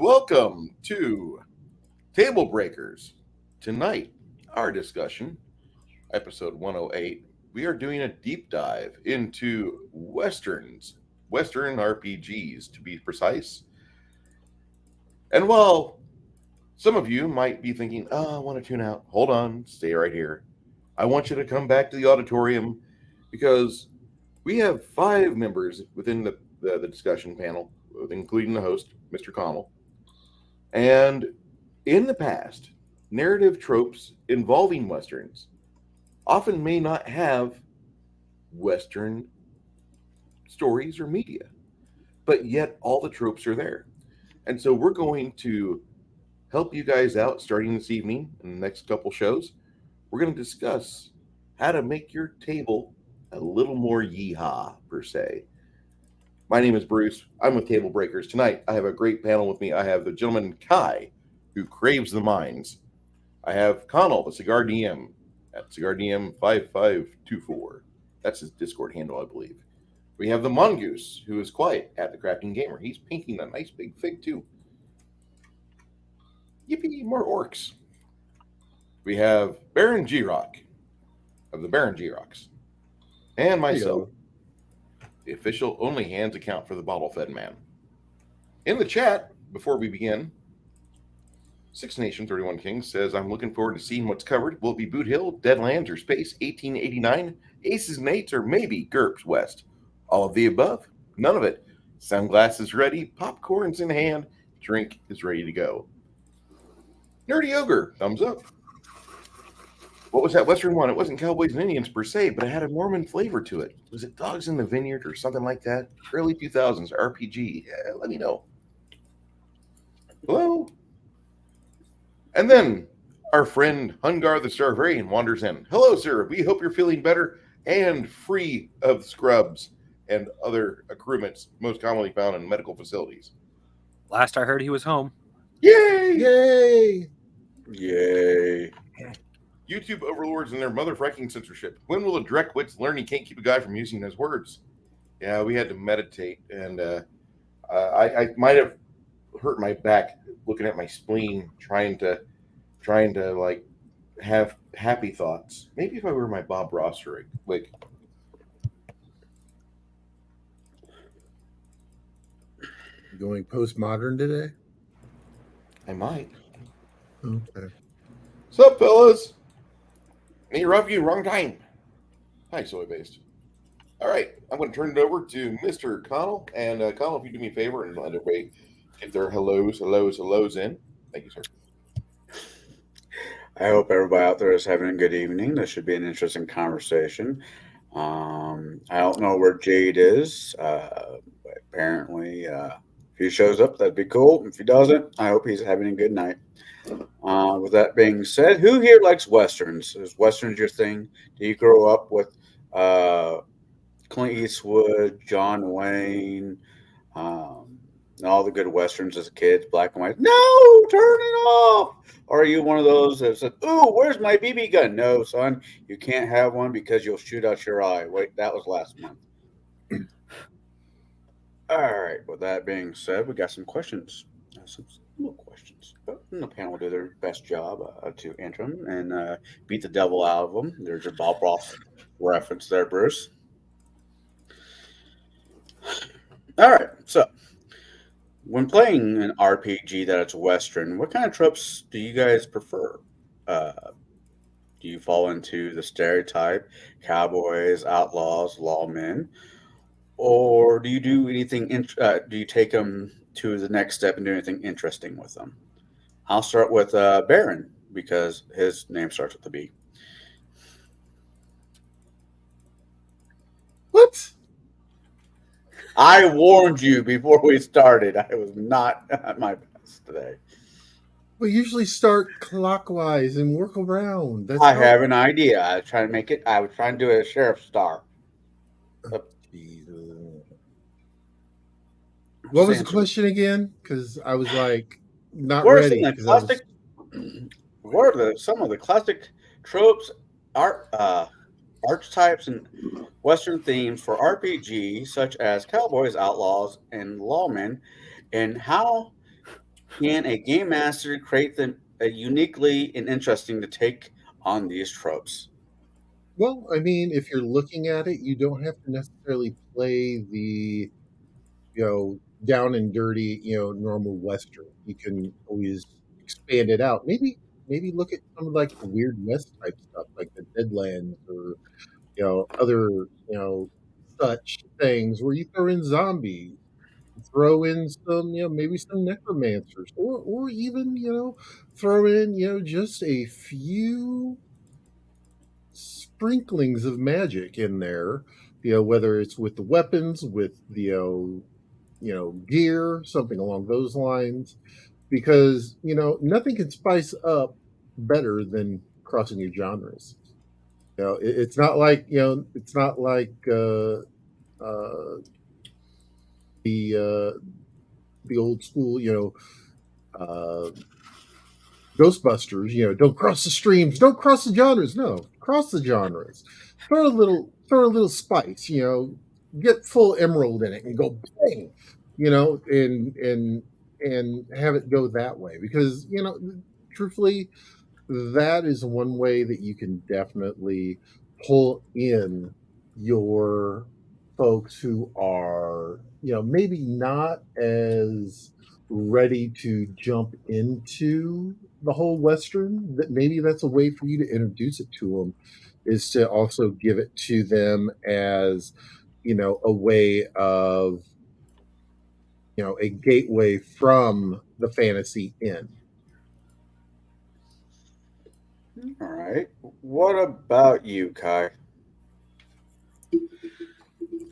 welcome to Table Breakers. Tonight, our discussion, episode 108, we are doing a deep dive into Western RPGs to be precise. And while some of you might be thinking, I want to tune out, hold on, stay right here. I want you to come back to the auditorium because we have 5 members within the discussion panel, including the host, Mr. Connell. And in the past, narrative tropes involving Westerns often may not have Western stories or media, but yet all the tropes are there. And so we're going to help you guys out starting this evening in the next couple shows. We're going to discuss how to make your table a little more yeehaw, per se. My name is Bruce. I'm with Table Breakers. Tonight, I have a great panel with me. I have the gentleman Kai, who craves the minds. I have Connell, the Cigar DM, at Cigar DM 5524. That's his Discord handle, I believe. We have the Mongoose, who is quiet at the Crafting Gamer. He's pinking a nice big fig, too. Yippee, more orcs. We have Baron G-Rock of the Baron G-Rocks. And myself, the official only hands account for the bottle-fed man. In the chat, before we begin, Six Nation 31 Kings says, I'm looking forward to seeing what's covered. Will it be Boot Hill, Deadlands, or Space 1889, Aces and Eights, or maybe GURPS West? All of the above? None of it. Sunglasses ready, popcorn's in hand, drink is ready to go. Nerdy Ogre, thumbs up. What was that Western one? It wasn't Cowboys and Indians per se, but it had a Mormon flavor to it. Was it Dogs in the Vineyard or something like that? Early 2000s RPG. Yeah, let me know. Hello? And then our friend Hungar the Starvarian wanders in. Hello, sir. We hope you're feeling better and free of scrubs and other accoutrements most commonly found in medical facilities. Last I heard, he was home. Yay! Yay! Yay. YouTube overlords and their motherfucking censorship. When will a direct wits learn he can't keep a guy from using his words? Yeah, we had to meditate, and I might have hurt my back looking at my spleen, trying to like have happy thoughts. Maybe if I wear my Bob Ross wig. Going postmodern today? I might. Okay. Sup, fellas? Me rub you wrong time. Hi, soy based. All right, I'm going to turn it over to Mr. Connell. And Connell, if you do me a favor and let everybody get their hellos in. Thank you, sir. I hope everybody out there is having a good evening. This should be an interesting conversation. I don't know where Jade is, but apparently if he shows up, that'd be cool. If he doesn't, I hope he's having a good night. With that being said, who here likes Westerns? Is Westerns your thing? Do you grow up with Clint Eastwood, John Wayne, all the good Westerns as a kid, black and white? No, turn it off. Or are you one of those that said, ooh, where's my BB gun? No, son, you can't have one because you'll shoot out your eye. Wait, that was last month. All right, with that being said, we got some questions. Some little questions. And the panel will do their best job to enter them and beat the devil out of them. There's your Bob Ross reference there, Bruce. All right, so when playing an RPG that it's Western, what kind of tropes do you guys prefer? Do you fall into the stereotype, cowboys, outlaws, lawmen? Or do you do anything, do you take them to the next step and do anything interesting with them? I'll start with Baron, because his name starts with a B. What? I warned you before we started. I was not at my best today. We usually start clockwise and work around. That's I have an idea. I was trying to make it. I was trying to do a sheriff star. What was the question again? Because I was like not What are ready. What are some of the classic tropes, archetypes, and Western themes for RPG, such as cowboys, outlaws, and lawmen, and how can a game master create them uniquely and interesting to take on these tropes? Well, I mean, if you're looking at it, you don't have to necessarily play the, down and dirty, normal Western. You can always expand it out. Maybe look at some of like the Weird West type stuff, like the Deadlands or, other, such things where you throw in zombies, throw in some, maybe some necromancers, or even, throw in, just a few sprinklings of magic in there, whether it's with the weapons, with the gear, something along those lines, because nothing can spice up better than crossing your genres. It's not like it's not like uh, the the old school, uh, Ghostbusters, don't cross the streams, don't cross the genres. No, cross the genres. Throw a little spice, get full emerald in it and go bang, and have it go that way. Because, truthfully, that is one way that you can definitely pull in your folks who are, maybe not as ready to jump into the whole Western. That maybe that's a way for you to introduce it to them, is to also give it to them as, a way of, a gateway from the fantasy in. All right. What about you, Kai?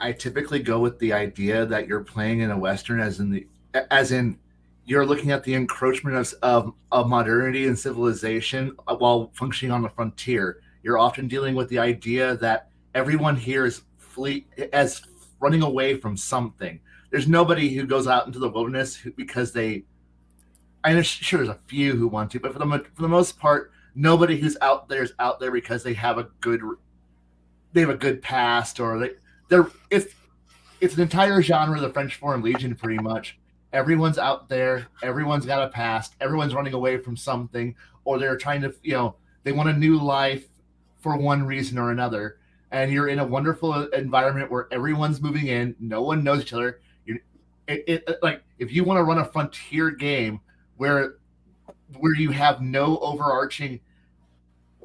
I typically go with the idea that you're playing in a Western as in you're looking at the encroachment of modernity and civilization while functioning on the frontier. You're often dealing with the idea that everyone here is as running away from something. There's nobody who goes out into the wilderness because they. I know, sure, there's a few who want to, but for the most part, nobody who's out there is out there because they have a good past, or they're it's an entire genre of the French Foreign Legion, pretty much. Everyone's out there, everyone's got a past, everyone's running away from something, or they're trying to, they want a new life for one reason or another. And you're in a wonderful environment where everyone's moving in, no one knows each other. Like if you want to run a frontier game where you have no overarching,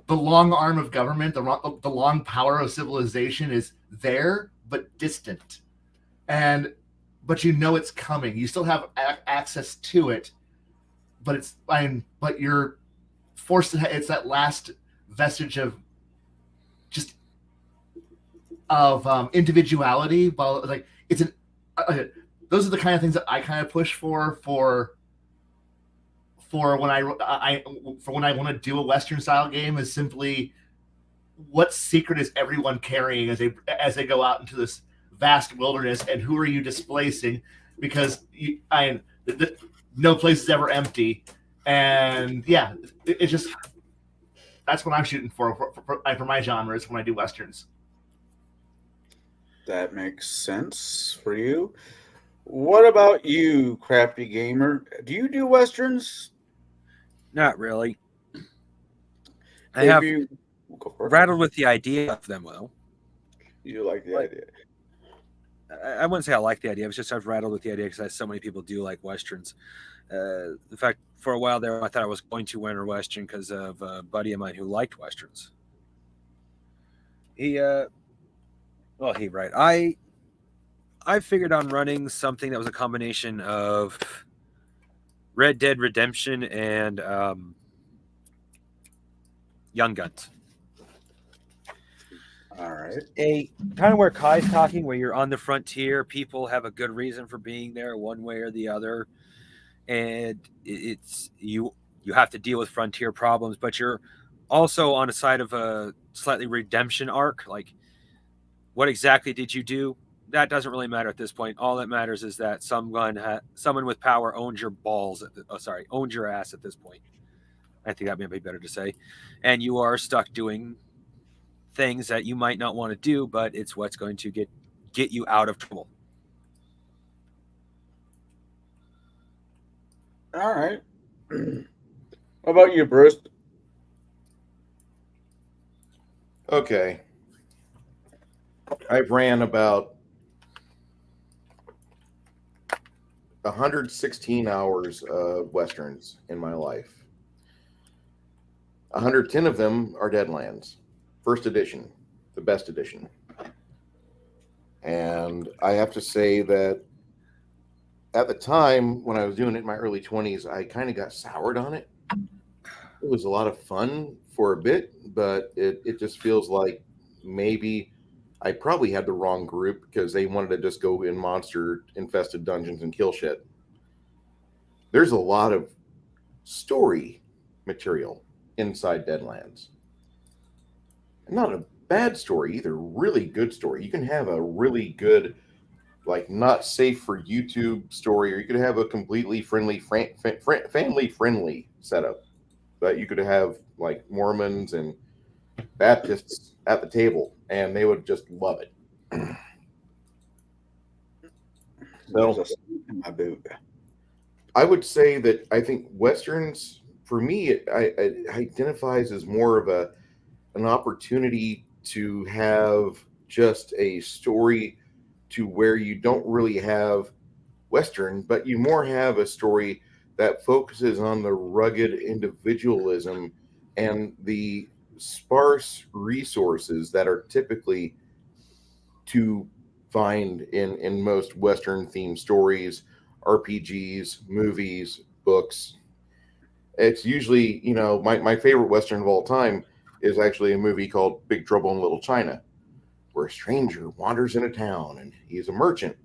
the long arm of government, the long power of civilization is there but distant, but it's coming. You still have access to it, but but you're forced to. It's that last vestige of just of individuality. But like it's those are the kind of things that I kind of push for when I want to do a Western style game, is simply what secret is everyone carrying as they go out into this vast wilderness, and who are you displacing? Because no place is ever empty, and yeah, it's just that's what I'm shooting for my genres when I do Westerns. That makes sense for you. What about you, Crafty Gamer? Do you do Westerns? Not really. I Have have you go for it. rattled with the idea of them, though. You like the idea? I wouldn't say I like the idea. It was just I've rattled with the idea because so many people do like Westerns. In fact, for a while there, I thought I was going to win a Western because of a buddy of mine who liked Westerns. I figured on running something that was a combination of Red Dead Redemption and Young Guns. All right. A kind of where Kai's talking, where you're on the frontier, people have a good reason for being there, one way or the other, and it's you have to deal with frontier problems, but you're also on a side of a slightly redemption arc. Like, what exactly did you do? That doesn't really matter at this point. All that matters is that someone with power owns your owns your ass at this point. I think that may be better to say, and you are stuck doing things that you might not want to do, but it's what's going to get you out of trouble. All right. What about you, Bruce? Okay. I've ran about 116 hours of Westerns in my life. 110 of them are Deadlands, first edition, the best edition. And I have to say that at the time when I was doing it in my early 20s, I kind of got soured on it. It was a lot of fun for a bit, but it just feels like maybe I probably had the wrong group because they wanted to just go in monster infested dungeons and kill shit. There's a lot of story material inside Deadlands. Not a bad story either, really good story. You can have a really good, like, not safe for YouTube story, or you could have a completely friendly, family friendly setup. But you could have like Mormons and Baptists at the table, and they would just love it. There's a snake in my boot. I would say that I think Westerns, for me, it identifies as more of an opportunity to have just a story to where you don't really have Western, but you more have a story that focuses on the rugged individualism and the sparse resources that are typically to find in most Western themed stories, RPGs, movies, books. It's usually, my favorite Western of all time is actually a movie called Big Trouble in Little China, where a stranger wanders into town and he's a merchant.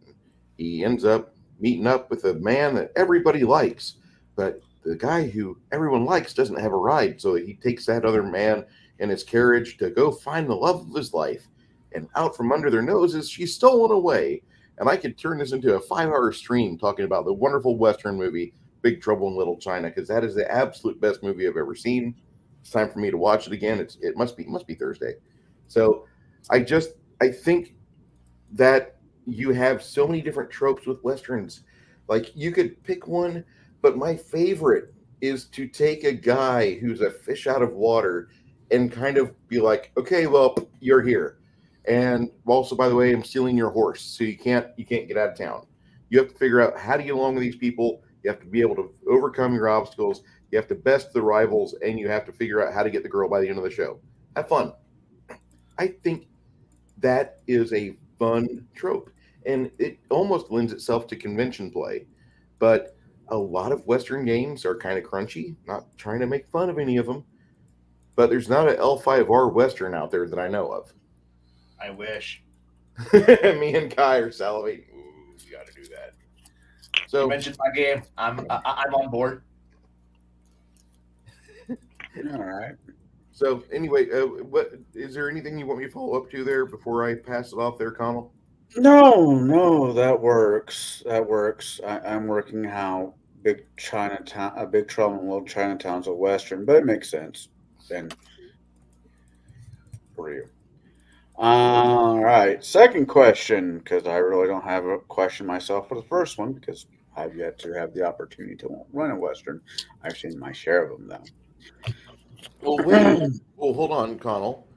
He ends up meeting up with a man that everybody likes, but the guy who everyone likes doesn't have a ride, so he takes that other man in his carriage to go find the love of his life. And out from under their noses, she's stolen away. And I could turn this into a 5-hour stream talking about the wonderful Western movie Big Trouble in Little China, because that is the absolute best movie I've ever seen. It's time for me to watch it again. It must be Thursday. So I think that you have so many different tropes with Westerns. Like, you could pick one, but my favorite is to take a guy who's a fish out of water and kind of be like, okay, well, you're here. And also, by the way, I'm stealing your horse, so you can't get out of town. You have to figure out how to get along with these people. You have to be able to overcome your obstacles. You have to best the rivals, and you have to figure out how to get the girl by the end of the show. Have fun. I think that is a fun trope, and it almost lends itself to convention play. But a lot of Western games are kind of crunchy. Not trying to make fun of any of them, but there's not an L5R Western out there that I know of. I wish. Me and Kai are salivating. Ooh, you got to do that. So You mentioned my game. I'm on board. All right. So anyway, what is there anything you want me to follow up to there before I pass it off there, Connell? No, that works. That works. I'm working how Big Chinatown, a Big Trouble in Little Chinatown's a Western, but it makes sense then for you. All right. Second question, because I really don't have a question myself for the first one, because I've yet to have the opportunity to run a Western. I've seen my share of them, though. Well, wait. Well, hold on, Connell.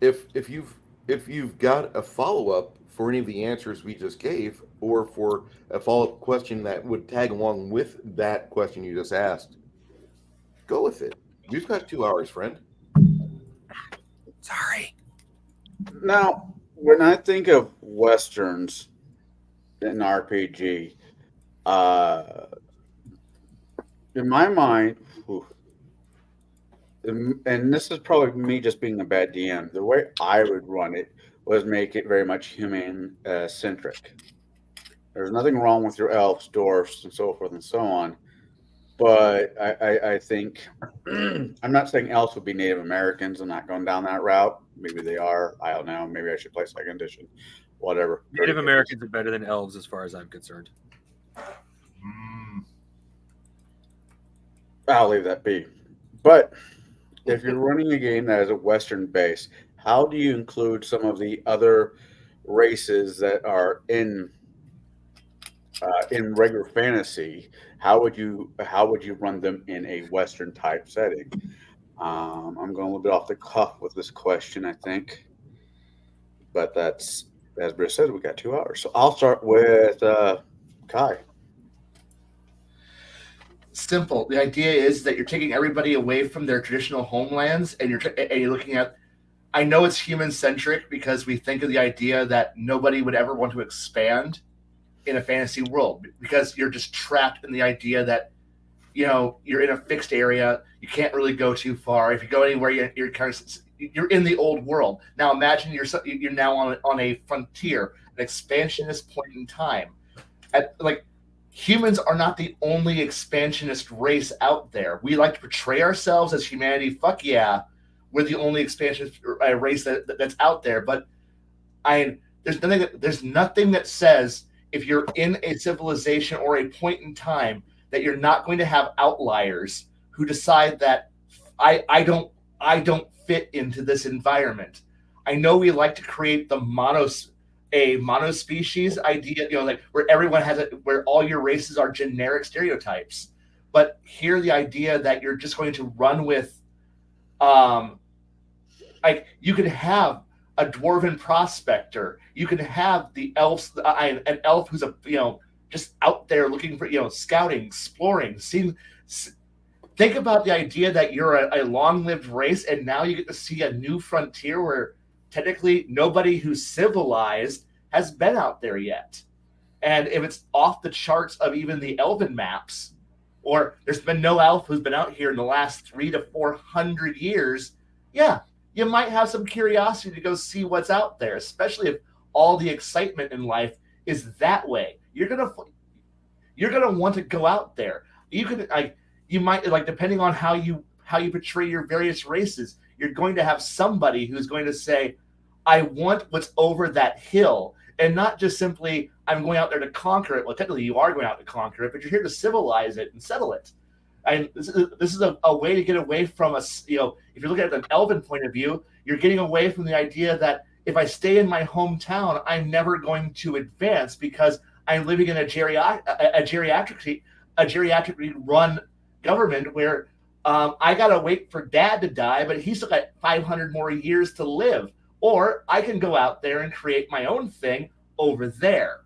If you've got a follow up for any of the answers we just gave, or for a follow up question that would tag along with that question you just asked, go with it. We've got 2 hours, friend. Sorry. Now, when I think of Westerns in RPG, in my mind, and this is probably me just being a bad DM, the way I would run it was make it very much human centric. There's nothing wrong with your elves, dwarfs, and so forth and so on. But I think I'm not saying elves would be Native Americans. I'm not going down that route. Maybe they are. I don't know. Maybe I should play second edition. Whatever. Native Americans are better than elves, as far as I'm concerned. I'll leave that be. But if you're running a game that has a Western base, how do you include some of the other races that are in in regular fantasy, how would you run them in a Western type setting? I'm going a little bit off the cuff with this question, I think, but that's as Britt said, we got 2 hours, so I'll start with Kai. Simple. The idea is that you're taking everybody away from their traditional homelands, and you're looking at. I know it's human centric because we think of the idea that nobody would ever want to expand in a fantasy world because you're just trapped in the idea that you're in a fixed area. You can't really go too far. If you go anywhere, you're in the old world. Now imagine you're now on a frontier, an expansionist point in time. Humans are not the only expansionist race out there. We like to portray ourselves as humanity. Fuck yeah, we're the only expansionist race that's out there. But there's nothing that says if you're in a civilization or a point in time that you're not going to have outliers who decide that I don't fit into this environment. I know we like to create the monospecies idea, where everyone where all your races are generic stereotypes. But here, the idea that you're just going to run with, you can have a dwarven prospector, you can have the elves, an elf who's just out there looking for, scouting, exploring, seeing. Think about the idea that you're a long-lived race, and now you get to see a new frontier where technically nobody who's civilized has been out there yet. And if it's off the charts of even the elven maps, or there's been no elf who's been out here in the last 300 to 400 years, yeah, you might have some curiosity to go see what's out there, especially if all the excitement in life is that way. You're gonna want to go out there. You might depending on how you portray your various races, you're going to have somebody who's going to say, I want what's over that hill, and not just simply I'm going out there to conquer it. Well, technically you are going out to conquer it, but you're here to civilize it and settle it. And this is a way to get away from us. If you're looking at an elven point of view, you're getting away from the idea that if I stay in my hometown, I'm never going to advance because I'm living in a geriatrically run government where I gotta wait for dad to die, but he's still got 500 more years to live. Or I can go out there and create my own thing over there.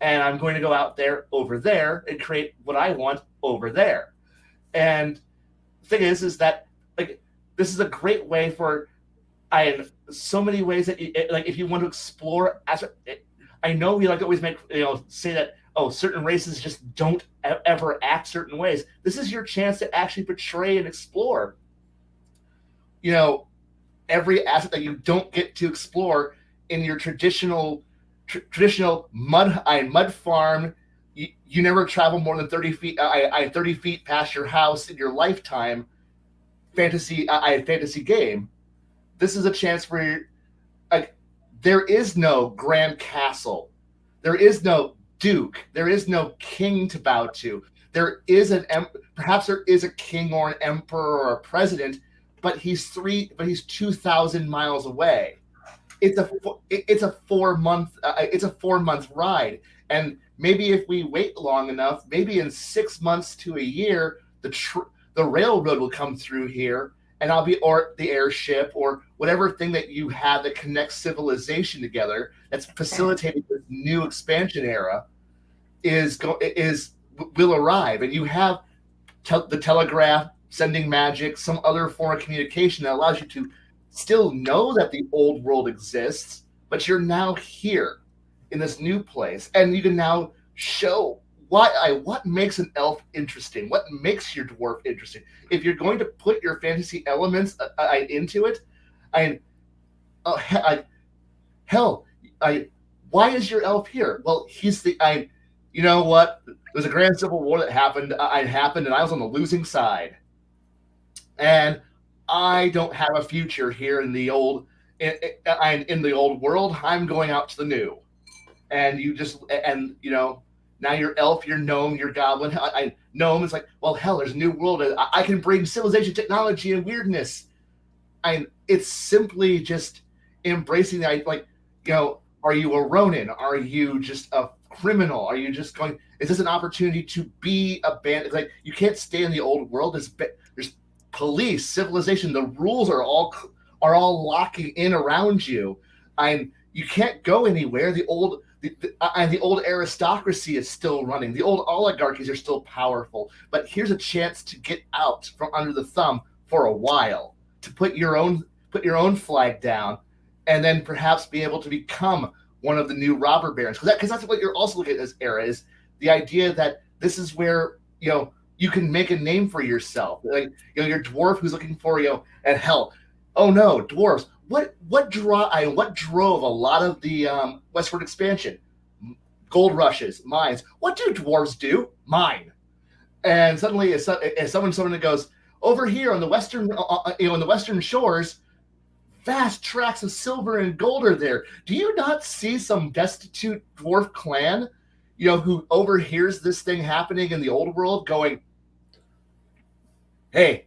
And I'm going to go out there over there and create what I want over there. And the thing is that this is a great way for so many ways that if you want to explore. I know we always say that certain races just don't ever act certain ways. This is your chance to actually portray and explore. Every asset that you don't get to explore in your traditional mud farm. You never travel more than 30 feet. 30 feet past your house in your lifetime. Fantasy game. This is a chance where there is no grand castle, there is no duke, there is no king to bow to. There is perhaps there is a king or an emperor or a president, but he's 2,000 miles away. It's a 4-month ride, and maybe if we wait long enough, maybe in 6 months to a year, the railroad will come through here, and or the airship or whatever thing that you have that connects civilization together that's facilitating this new expansion era will arrive, and you have the telegraph, sending magic, some other form of communication that allows you to still know that the old world exists, but you're now here in this new place, and you can now show what makes an elf interesting, what makes your dwarf interesting. If you're going to put your fantasy elements into it, why is your elf here? Well, he's you know what? There was a grand civil war that happened, and I was on the losing side, and I don't have a future here in the old world. I'm going out to the new, and now you're elf, you're gnome, you're goblin. Gnome is like, well, hell, there's a new world. I can bring civilization, technology, and weirdness. It's simply just embracing the are you a Ronin? Are you just a criminal? Are you just going? Is this an opportunity to be a bandit? Like, you can't stay in the old world. There's police, civilization. The rules are all locking in around you, and you can't go anywhere. The old aristocracy is still running. The old oligarchies are still powerful. But here's a chance to get out from under the thumb for a while, to put your own flag down, and then perhaps be able to become one of the new robber barons. Because that's what you're also looking at this era, is the idea that this is where, you can make a name for yourself. Like, your dwarf who's looking for, and hell, oh no, dwarves. What drove a lot of the westward expansion? Gold rushes, mines. What do dwarves do? Mine. And suddenly, as someone goes, over here on the western, in the western shores, vast tracts of silver and gold are there. Do you not see some destitute dwarf clan, who overhears this thing happening in the old world, going, hey,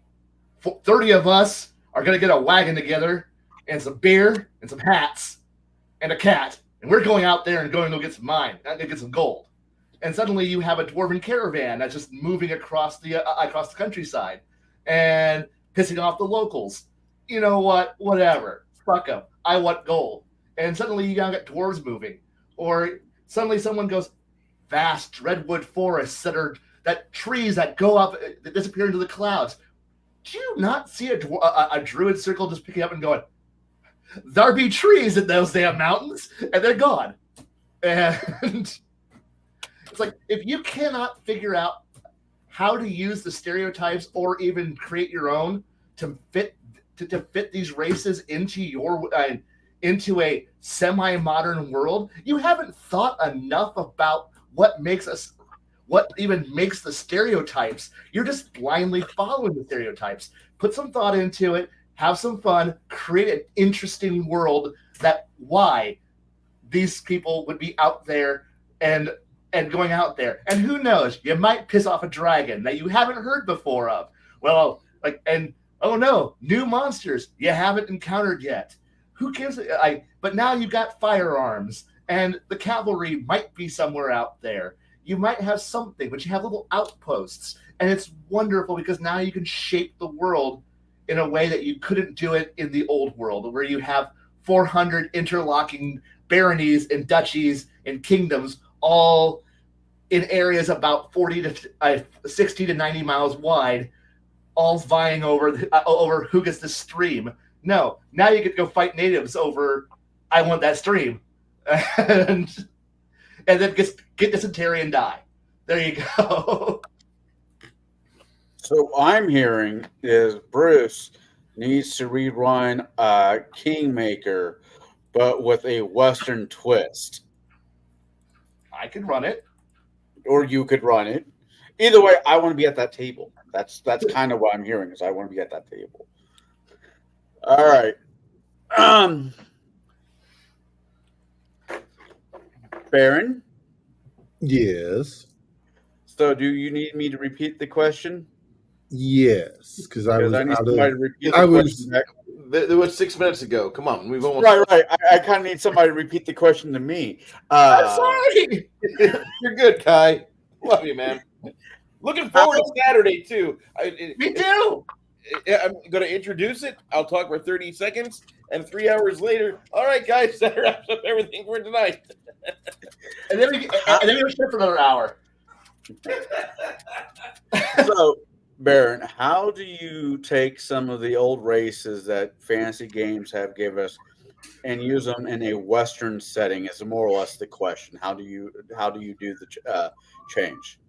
30 of us are going to get a wagon together and some beer and some hats and a cat, and we're going out there and going to go get some get some gold. And suddenly you have a dwarven caravan that's just moving across the countryside and pissing off the locals. You know what? Whatever. Fuck them. I want gold. And suddenly you got dwarves moving. Or suddenly someone goes, vast redwood forests that trees that go up, that disappear into the clouds. Do you not see a druid circle just picking up and going, there be trees in those damn mountains, and they're gone. And it's like, if you cannot figure out how to use the stereotypes or even create your own to fit these races into a semi-modern world, you haven't thought enough about what even makes the stereotypes. You're just blindly following the stereotypes. Put some thought into it, have some fun, create an interesting world that why these people would be out there and going out there. And who knows, you might piss off a dragon that you haven't heard before of. Well, oh no, new monsters you haven't encountered yet. Who gives it? But now you've got firearms, and the cavalry might be somewhere out there. You might have something, but you have little outposts, and it's wonderful because now you can shape the world in a way that you couldn't do it in the old world, where you have 400 interlocking baronies and duchies and kingdoms, all in areas about 60 to 90 miles wide, all vying over who gets the stream. No, now you get to go fight natives over, I want that stream. and then get dysentery and die. There you go. So I'm hearing is Bruce needs to rerun Kingmaker, but with a Western twist. I could run it. Or you could run it. Either way, I want to be at that table. That's kind of what I'm hearing, is I want to be at that table. All right. Baron? Yes. So do you need me to repeat the question? Yes, because I It was 6 minutes ago. Come on, we've almost right. I kind of need somebody to repeat the question to me. I'm sorry. You're good, Kai. Love you, man. Looking forward to Saturday too. Me too. I'm going to introduce it. I'll talk for 30 seconds, and 3 hours later, all right, guys, that wraps up everything for tonight. and then we shift for another hour. So, Baron, how do you take some of the old races that fantasy games have given us and use them in a Western setting? Is more or less the question. How do you do the change?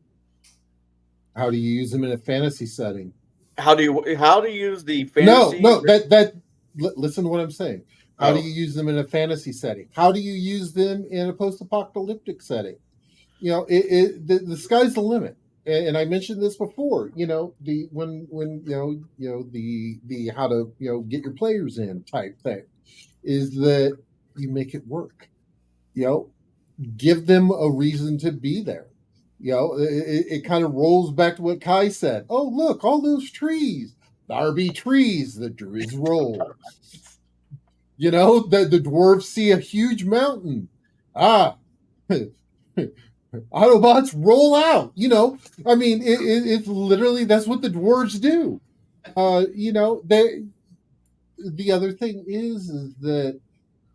How do you use them in a fantasy setting? How do you use the fantasy? No, listen to what I'm saying. How do you use them in a fantasy setting? How do you use them in a post-apocalyptic setting? The sky's the limit. And I mentioned this before. The how to get your players in type thing is that you make it work. Give them a reason to be there. It kind of rolls back to what Kai said. Oh, look, all those trees. There be trees the druids roll. The dwarves see a huge mountain. Autobots roll out. I mean, it's literally that's what the dwarves do. The other thing is that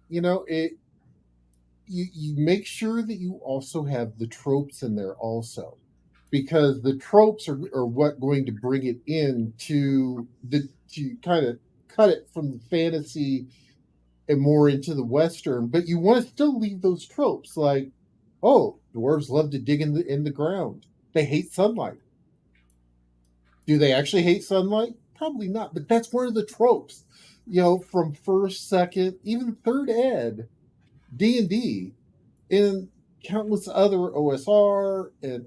it you make sure that you also have the tropes in there also, because the tropes are what going to bring it in to kind of cut it from the fantasy and more into the Western, but you want to still leave those tropes like, oh, dwarves love to dig in the ground. They hate sunlight. Do they actually hate sunlight? Probably not, but that's one of the tropes. From first, second, even third ed, D&D, and countless other OSR and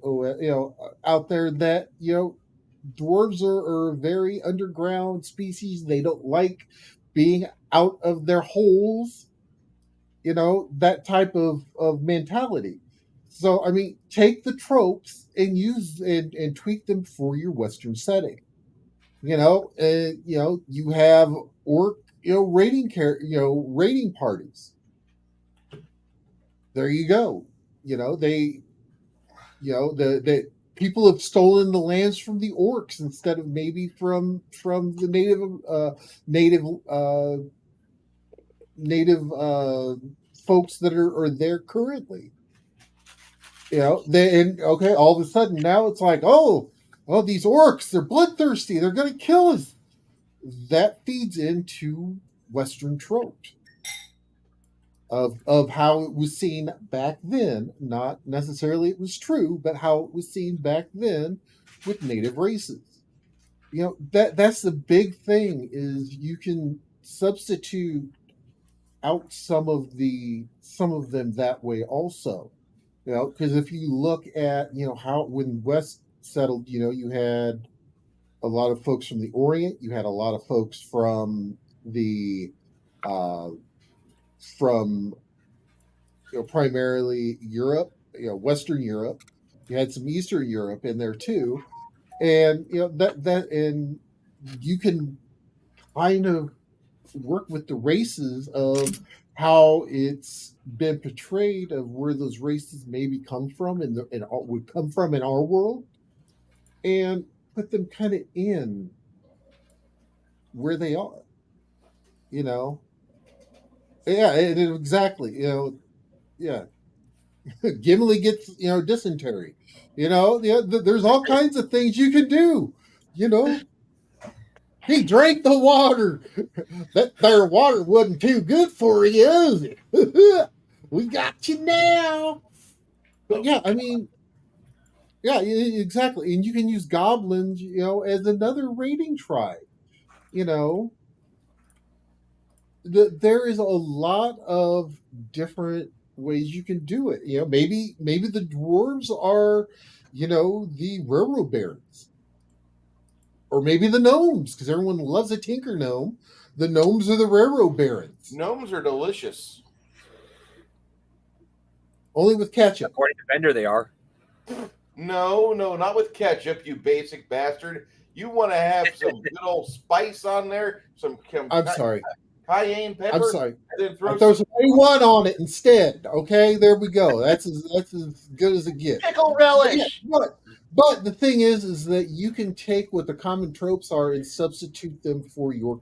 out there that dwarves are a very underground species. They don't like being out of their holes. That type of mentality. So I mean, take the tropes and use and tweak them for your Western setting. You have orc raiding parties. There you go. They the people have stolen the lands from the orcs instead of maybe from the native folks that are there currently. Okay, all of a sudden now it's like, oh, these orcs, they're bloodthirsty, they're gonna kill us. That feeds into Western tropes of how it was seen back then. Not necessarily it was true, but how it was seen back then with native races. That's the big thing, is you can substitute out some of them that way also. Because if you look at how when West settled, you had a lot of folks from the Orient, you had a lot of folks from the from primarily Europe, Western Europe. You had some Eastern Europe in there too, and and you can kind of work with the races of how it's been portrayed, of where those races maybe come from and would come from in our world, and put them kind of in where they are. Yeah, exactly. Yeah. Gimli gets dysentery. There's all kinds of things you can do. He drank the water. That there water wasn't too good for you, is it? We got you now. But yeah, I mean, yeah, exactly. And you can use goblins, as another raiding tribe. There is a lot of different ways you can do it. Maybe the dwarves are, the railroad barons, or maybe the gnomes, because everyone loves a tinker gnome. The gnomes are the railroad barons. Gnomes are delicious. Only with ketchup. According to Bender, they are. No, not with ketchup, you basic bastard. You want to have some good old spice on there. I'm sorry. Cayenne pepper. I'm sorry. And then throw some A1 on it instead. Okay, there we go. That's as good as it gets. Pickle relish. But the thing is that you can take what the common tropes are and substitute them for your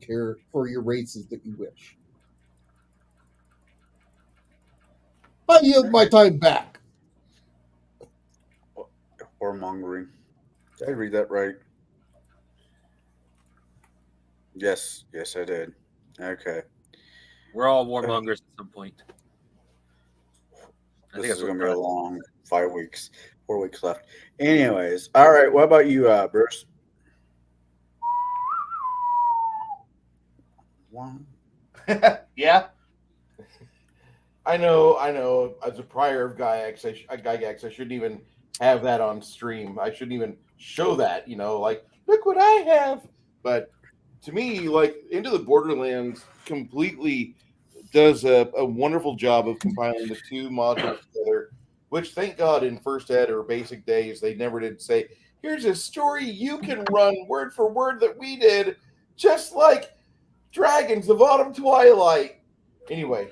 races that you wish. I yield my time back. Warmongering. Did I read that right? Yes, I did. Okay. We're all warmongers at some point. This is going to be a long 5 weeks, 4 weeks left. Anyways, all right. What about you, Bruce? One. Yeah. I know. As a prior of Gygax, I shouldn't even have that on stream. I shouldn't even show that. Like, look what I have. But to me, like, Into the Borderlands completely does a wonderful job of compiling the two modules together, which, thank God, in first ed or basic days, they never did say, here's a story you can run word for word that we did, just like Dragons of Autumn Twilight. Anyway,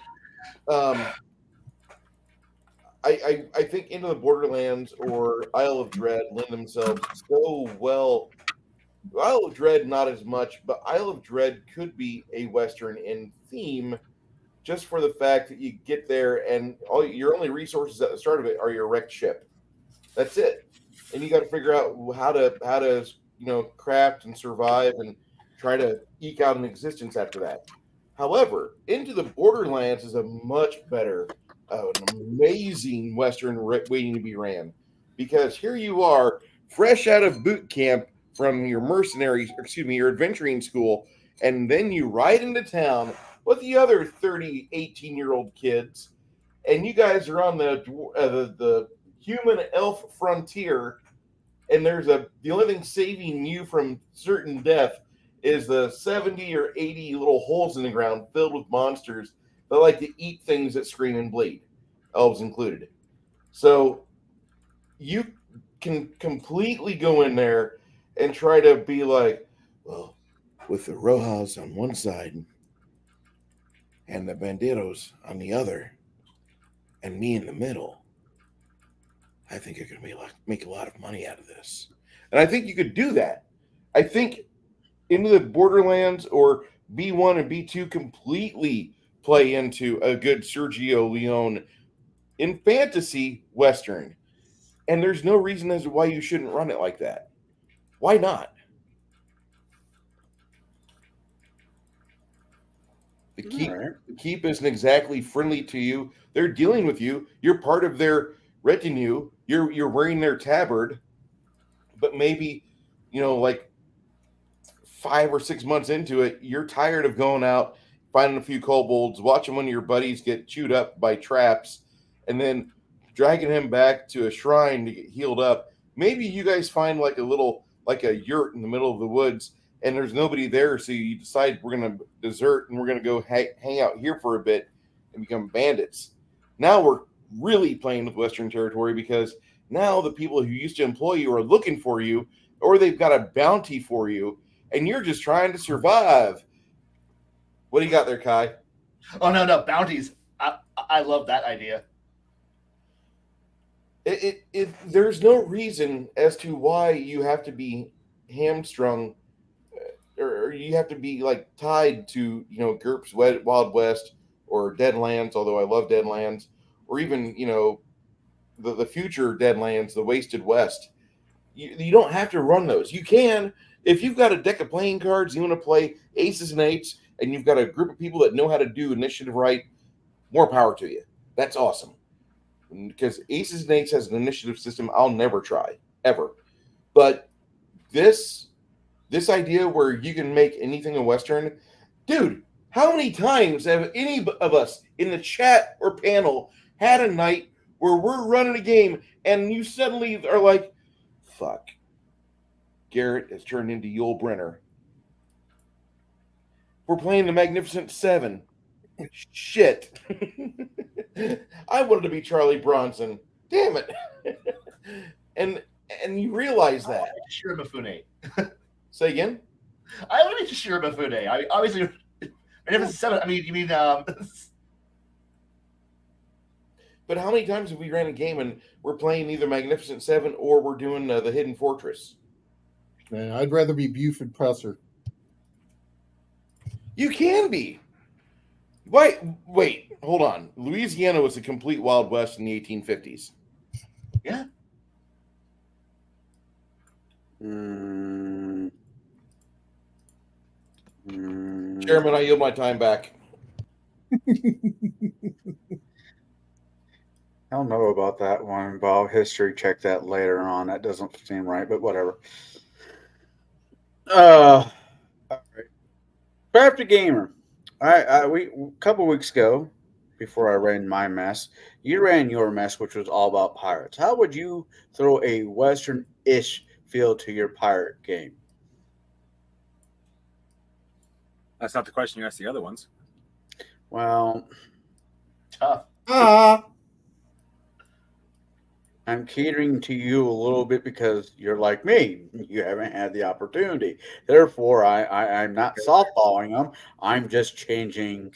I think Into the Borderlands or Isle of Dread lend themselves so well. Isle of Dread, not as much, but Isle of Dread could be a Western in theme just for the fact that you get there and all your only resources at the start of it are your wrecked ship. That's it. And you got to figure out how to craft and survive and try to eke out an existence after that. However, Into the Borderlands is a much better, an amazing Western waiting to be ran, because here you are, fresh out of boot camp from your your adventuring school, and then you ride into town with the other 30, 18-year-old kids, and you guys are on the human elf frontier, and the only thing saving you from certain death is the 70 or 80 little holes in the ground filled with monsters that like to eat things that scream and bleed, elves included. So you can completely go in there and try to be like, well, with the Rojas on one side and the Bandidos on the other, and me in the middle, I think I could make a lot of money out of this. And I think you could do that. I think Into the Borderlands or B1 and B2 completely play into a good Sergio Leone in fantasy Western. And there's no reason as to why you shouldn't run it like that. Why not? The keep isn't exactly friendly to you. They're dealing with you. You're part of their retinue. You're wearing their tabard, but maybe, like 5 or 6 months into it, you're tired of going out, finding a few kobolds, watching one of your buddies get chewed up by traps, and then dragging him back to a shrine to get healed up. Maybe you guys find like a yurt in the middle of the woods, and there's nobody there, so you decide we're going to desert and we're going to go hang out here for a bit and become bandits. Now we're really playing with Western territory, because now the people who used to employ you are looking for you, or they've got a bounty for you, and you're just trying to survive. What do you got there, Kai? Oh, no, bounties. I love that idea. There's no reason as to why you have to be hamstrung, or you have to be like tied to GURPS Wild West or Deadlands, although I love Deadlands, or even the future Deadlands, the Wasted West. You don't have to run those. You can, if you've got a deck of playing cards, you want to play aces and eights, and you've got a group of people that know how to do initiative right, more power to you. That's awesome. Because aces and eights has an initiative system I'll never try, ever. But this idea where you can make anything a Western, dude, how many times have any of us in the chat or panel had a night where we're running a game and you suddenly are like, fuck, Garrett has turned into Yul Brynner. We're playing the Magnificent Seven. Shit. I wanted to be Charlie Bronson. Damn it. and you realize that. Shirimafune. Say again? I want to be Shirimafune. I obviously, Magnificent Seven. I mean, you mean But how many times have we ran a game and we're playing either Magnificent Seven or we're doing the Hidden Fortress? Man, I'd rather be Buford Presser. You can be. Wait, hold on. Louisiana was a complete Wild West in the 1850s. Yeah. Chairman, I yield my time back. I don't know about that one, but I'll history check that later on. That doesn't seem right, but whatever. All right. Crafty Gamer. We a couple weeks ago, before I ran my mess, you ran your mess, which was all about pirates. How would you throw a Western-ish feel to your pirate game? That's not the question you asked the other ones. Well, tough. I'm catering to you a little bit because you're like me. You haven't had the opportunity. Therefore, I'm not softballing them. I'm just changing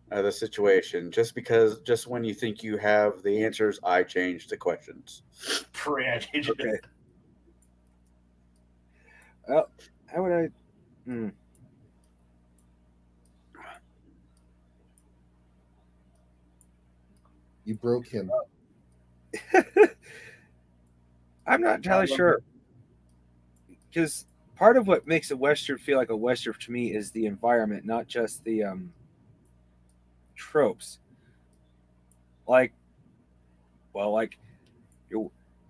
the situation. Just when you think you have the answers, I change the questions. Okay. Well, how would I? You broke him. I'm not entirely sure. Because part of what makes a Western feel like a Western to me is the environment, not just the tropes. Like, well, like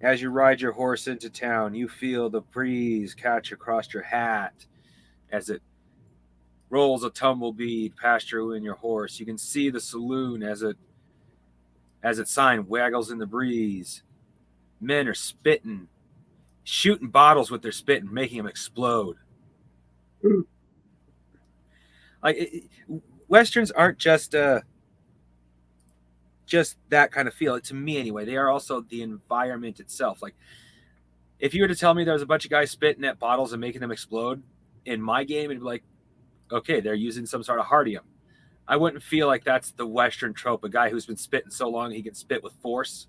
as you ride your horse into town, you feel the breeze catch across your hat as it rolls a tumbleweed past you and your horse. You can see the saloon as its sign waggles in the breeze. Men are spitting, shooting bottles with their spit and making them explode. Westerns aren't just that kind of feel. To me, anyway, they are also the environment itself. Like, if you were to tell me there was a bunch of guys spitting at bottles and making them explode in my game, it'd be like, okay, they're using some sort of hardium. I wouldn't feel like that's the Western trope, a guy who's been spitting so long he can spit with force.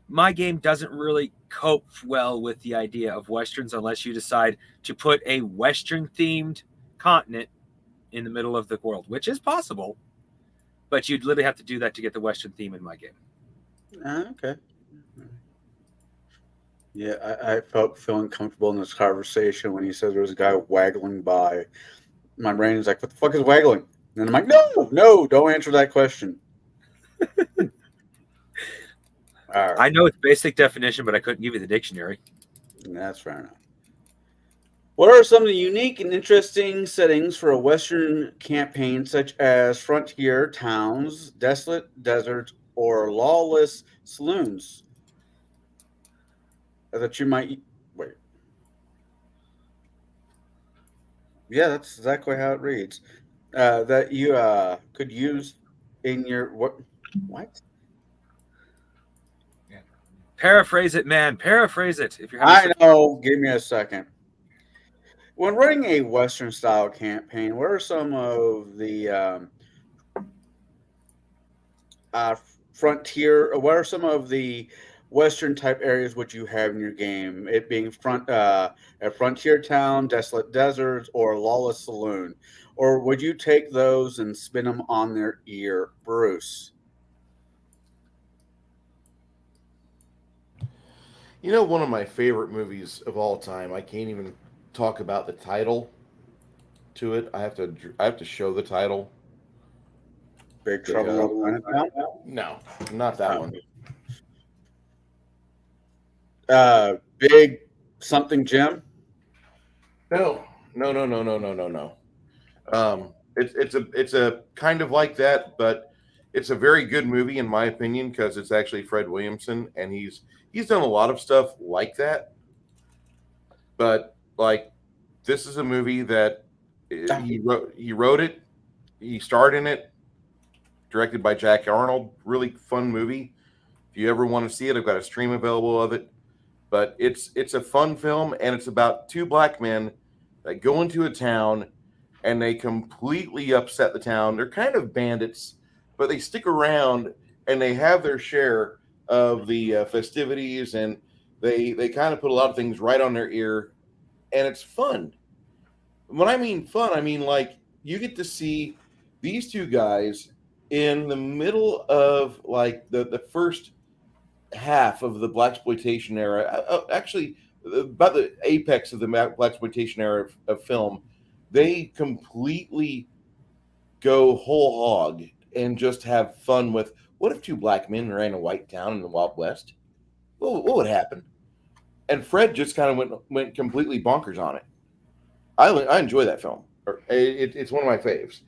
My game doesn't really cope well with the idea of Westerns unless you decide to put a Western-themed continent in the middle of the world, which is possible, but you'd literally have to do that to get the Western theme in my game. Okay. Yeah, I felt feeling comfortable in this conversation when he said there was a guy waggling by. My brain is like, what the fuck is waggling? And I'm like, no, don't answer that question. All right. I know its basic definition, but I couldn't give you the dictionary. That's fair enough. What are some of the unique and interesting settings for a Western campaign, such as frontier towns, desolate deserts, or lawless saloons? That you might wait. Yeah, that's exactly how it reads. That you could use in your what? Paraphrase it, man. Paraphrase it. If you're I know. Give me a second. When running a Western style campaign, what are some of the frontier? What are some of the Western type areas would you have in your game? It being a frontier town, desolate deserts, or lawless saloon, or would you take those and spin them on their ear, Bruce? You know, one of my favorite movies of all time. I can't even talk about the title to it. I have to show the title. Big Trouble in Chinatown? No, not that one. Big something Jim? No. It's a kind of like that, but it's a very good movie in my opinion because it's actually Fred Williamson, and he's done a lot of stuff like that. But like, this is a movie that he wrote it, he starred in it, directed by Jack Arnold. Really fun movie. If you ever want to see it, I've got a stream available of it. But it's a fun film, and it's about two black men that go into a town and they completely upset the town. They're kind of bandits, but they stick around and they have their share of the festivities, and they kind of put a lot of things right on their ear, and it's fun. When I mean fun, I mean like you get to see these two guys in the middle of like the first half of the blaxploitation era, actually about the apex of the blaxploitation era of film. They completely go whole hog and just have fun with, what if two black men ran a white town in the Wild West? What would happen? And Fred just kind of went completely bonkers on it. I enjoy that film. It's one of my faves.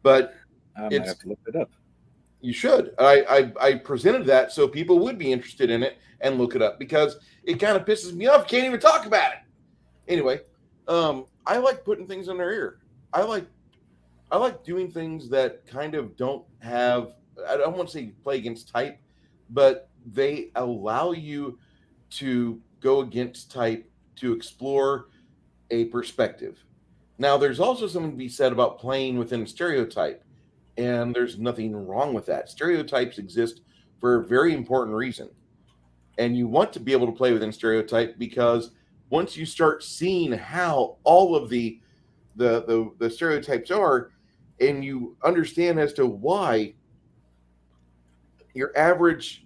But I might have to look it up. You should. I presented that so people would be interested in it and look it up, because it kind of pisses me off. Can't even talk about it. Anyway, I like putting things in their ear. I like doing things that kind of don't have, I don't want to say play against type, but they allow you to go against type to explore a perspective. Now, there's also something to be said about playing within a stereotype, and there's nothing wrong with that. Stereotypes exist for a very important reason, and you want to be able to play within stereotype because once you start seeing how all of the stereotypes are, and you understand as to why your average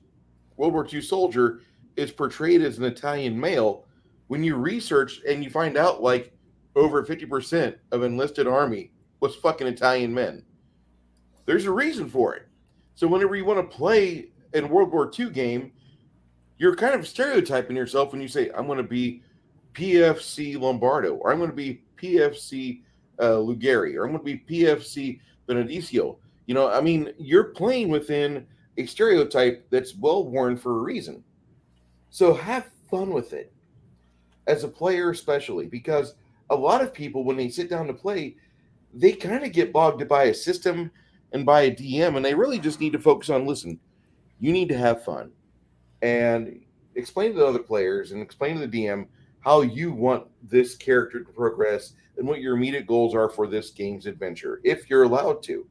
World War II soldier is portrayed as an Italian male, when you research and you find out like over 50% of enlisted army was fucking Italian men, there's a reason for it. So whenever you want to play in a World War II game, you're kind of stereotyping yourself when you say, I'm going to be PFC Lombardo, or I'm going to be PFC Lugari, or I'm going to be PFC Benedictio. You know, I mean, you're playing within a stereotype that's well worn for a reason. So have fun with it as a player, especially because a lot of people, when they sit down to play, they kind of get bogged by a system and by a DM, and they really just need to focus on, listen, you need to have fun and explain to the other players and explain to the DM how you want this character to progress and what your immediate goals are for this game's adventure, if you're allowed to.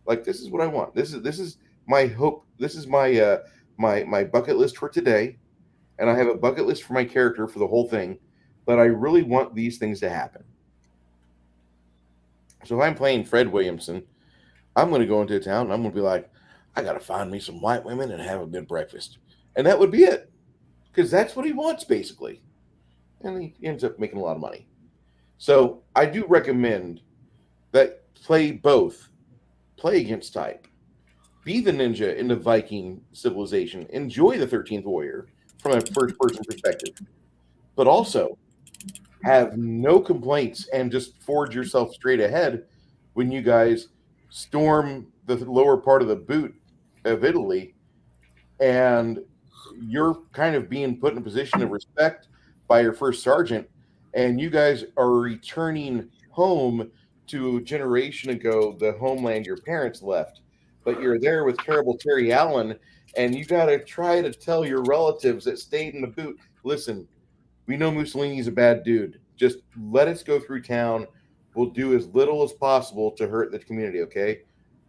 Like, this is what I want. This is my hope. This is my my bucket list for today, and I have a bucket list for my character for the whole thing. But I really want these things to happen. So if I'm playing Fred Williamson, I'm going to go into a town and I'm going to be like, I got to find me some white women and have a good breakfast. And that would be it. Because that's what he wants, basically. And he ends up making a lot of money. So I do recommend that play both. Play against type. Be the ninja in the Viking civilization. Enjoy the 13th Warrior from a first-person perspective. But also have no complaints and just forge yourself straight ahead when you guys storm the lower part of the boot of Italy and you're kind of being put in a position of respect by your first sergeant, and you guys are returning home to a generation ago, the homeland your parents left, but you're there with terrible Terry Allen, and you got to try to tell your relatives that stayed in the boot, listen, we know Mussolini's a bad dude. Just let us go through town. We'll do as little as possible to hurt the community, okay?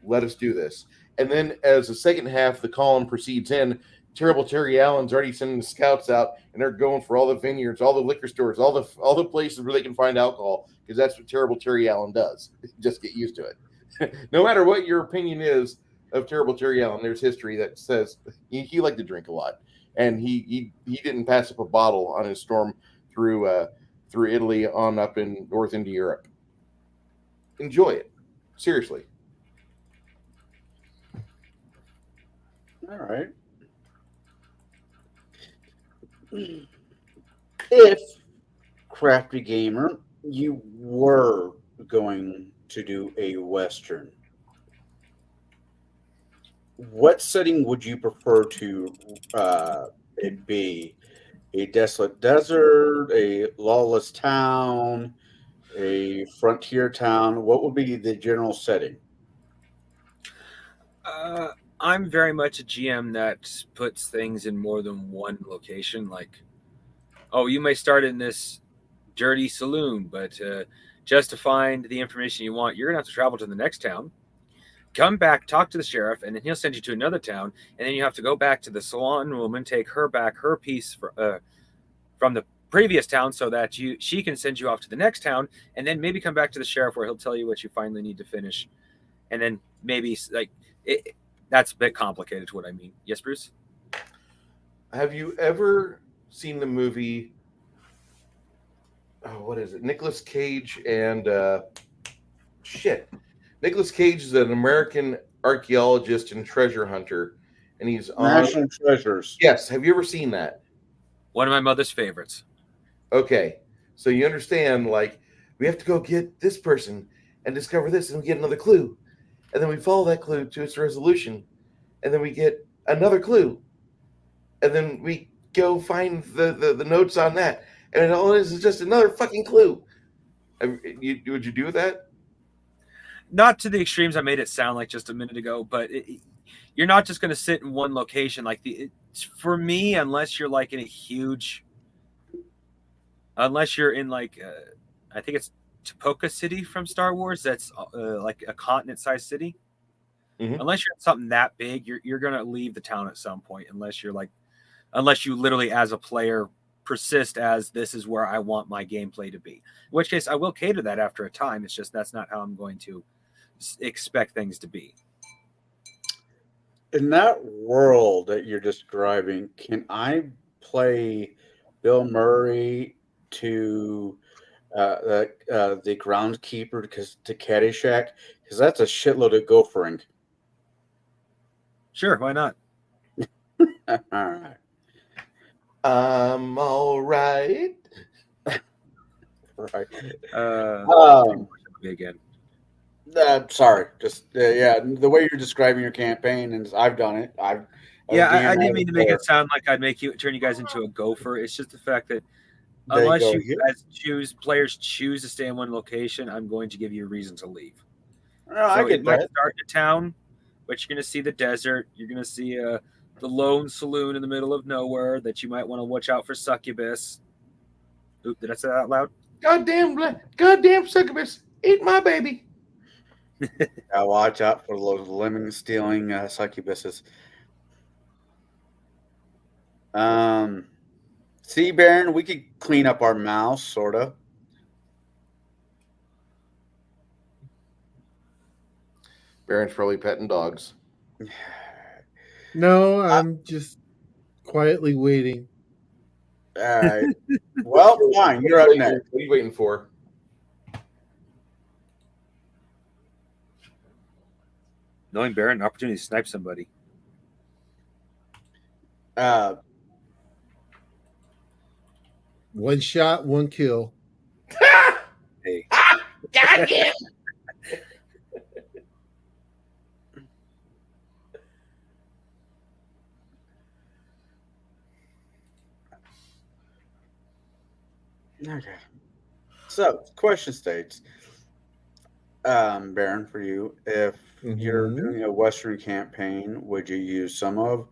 Let us do this. And then as the second half, the column proceeds in, terrible Terry Allen's already sending the scouts out, and they're going for all the vineyards, all the liquor stores, all the places where they can find alcohol, because that's what terrible Terry Allen does. Just get used to it. No matter what your opinion is of terrible Terry Allen, there's history that says he liked to drink a lot, and he didn't pass up a bottle on his storm through Italy on up in north into Europe. Enjoy it, seriously. All right. If, Crafty Gamer, you were going to do a Western, what setting would you prefer to it be? A desolate desert, a lawless town, a frontier town? What would be the general setting? I'm very much a GM that puts things in more than one location. Like, oh, you may start in this dirty saloon, but just to find the information you want, you're going to have to travel to the next town, come back, talk to the sheriff, and then he'll send you to another town. And then you have to go back to the salon woman, take her back her piece from the previous town so that she can send you off to the next town, and then maybe come back to the sheriff where he'll tell you what you finally need to finish. And then maybe like that's a bit complicated to what I mean. Yes, Bruce? Have you ever seen the movie, what is it? Nicolas Cage and Nicolas Cage is an American archaeologist and treasure hunter, and he's on National Treasures. Yes, have you ever seen that? One of my mother's favorites. Okay, so you understand, like, we have to go get this person and discover this, and we get another clue, and then we follow that clue to its resolution, and then we get another clue, and then we go find the notes on that, and all it is just another fucking clue. Would you do that? Not to the extremes I made it sound like just a minute ago, but you're not just going to sit in one location. Like for me, unless you're like in a huge, unless you're in like, I think it's Topoka City from Star Wars. That's like a continent-sized city. Mhm. Unless you're in something that big, you're gonna leave the town at some point. Unless you literally, as a player, persist as this is where I want my gameplay to be. In which case, I will cater that after a time. It's just that's not how I'm going to expect things to be. In that world that you're describing, can I play Bill Murray to the groundskeeper to Caddyshack? Because that's a shitload of gophering. Sure, why not? All right. I'm all right. Right. Again. Sorry, just yeah. The way you're describing your campaign, and I've done it. I didn't mean to make it sound like I'd turn you guys into a gopher. It's just the fact that unless you guys players choose to stay in one location, I'm going to give you a reason to leave. No, I get might that. start in a town, but you're going to see the desert. You're going to see the lone saloon in the middle of nowhere that you might want to watch out for succubus. Oop, did I say that out loud? Goddamn succubus, eat my baby. Watch out for those lemon stealing succubuses. See, Baron, we could clean up our mouse, sort of. Baron's probably petting dogs. No, I'm just quietly waiting. All right. Well, fine. You're up next. What are you waiting for? Knowing Baron, an opportunity to snipe somebody. One shot, one kill. Hey. God damn. Okay. So, question states, Baron, for you, if you're doing a Western campaign, would you use some of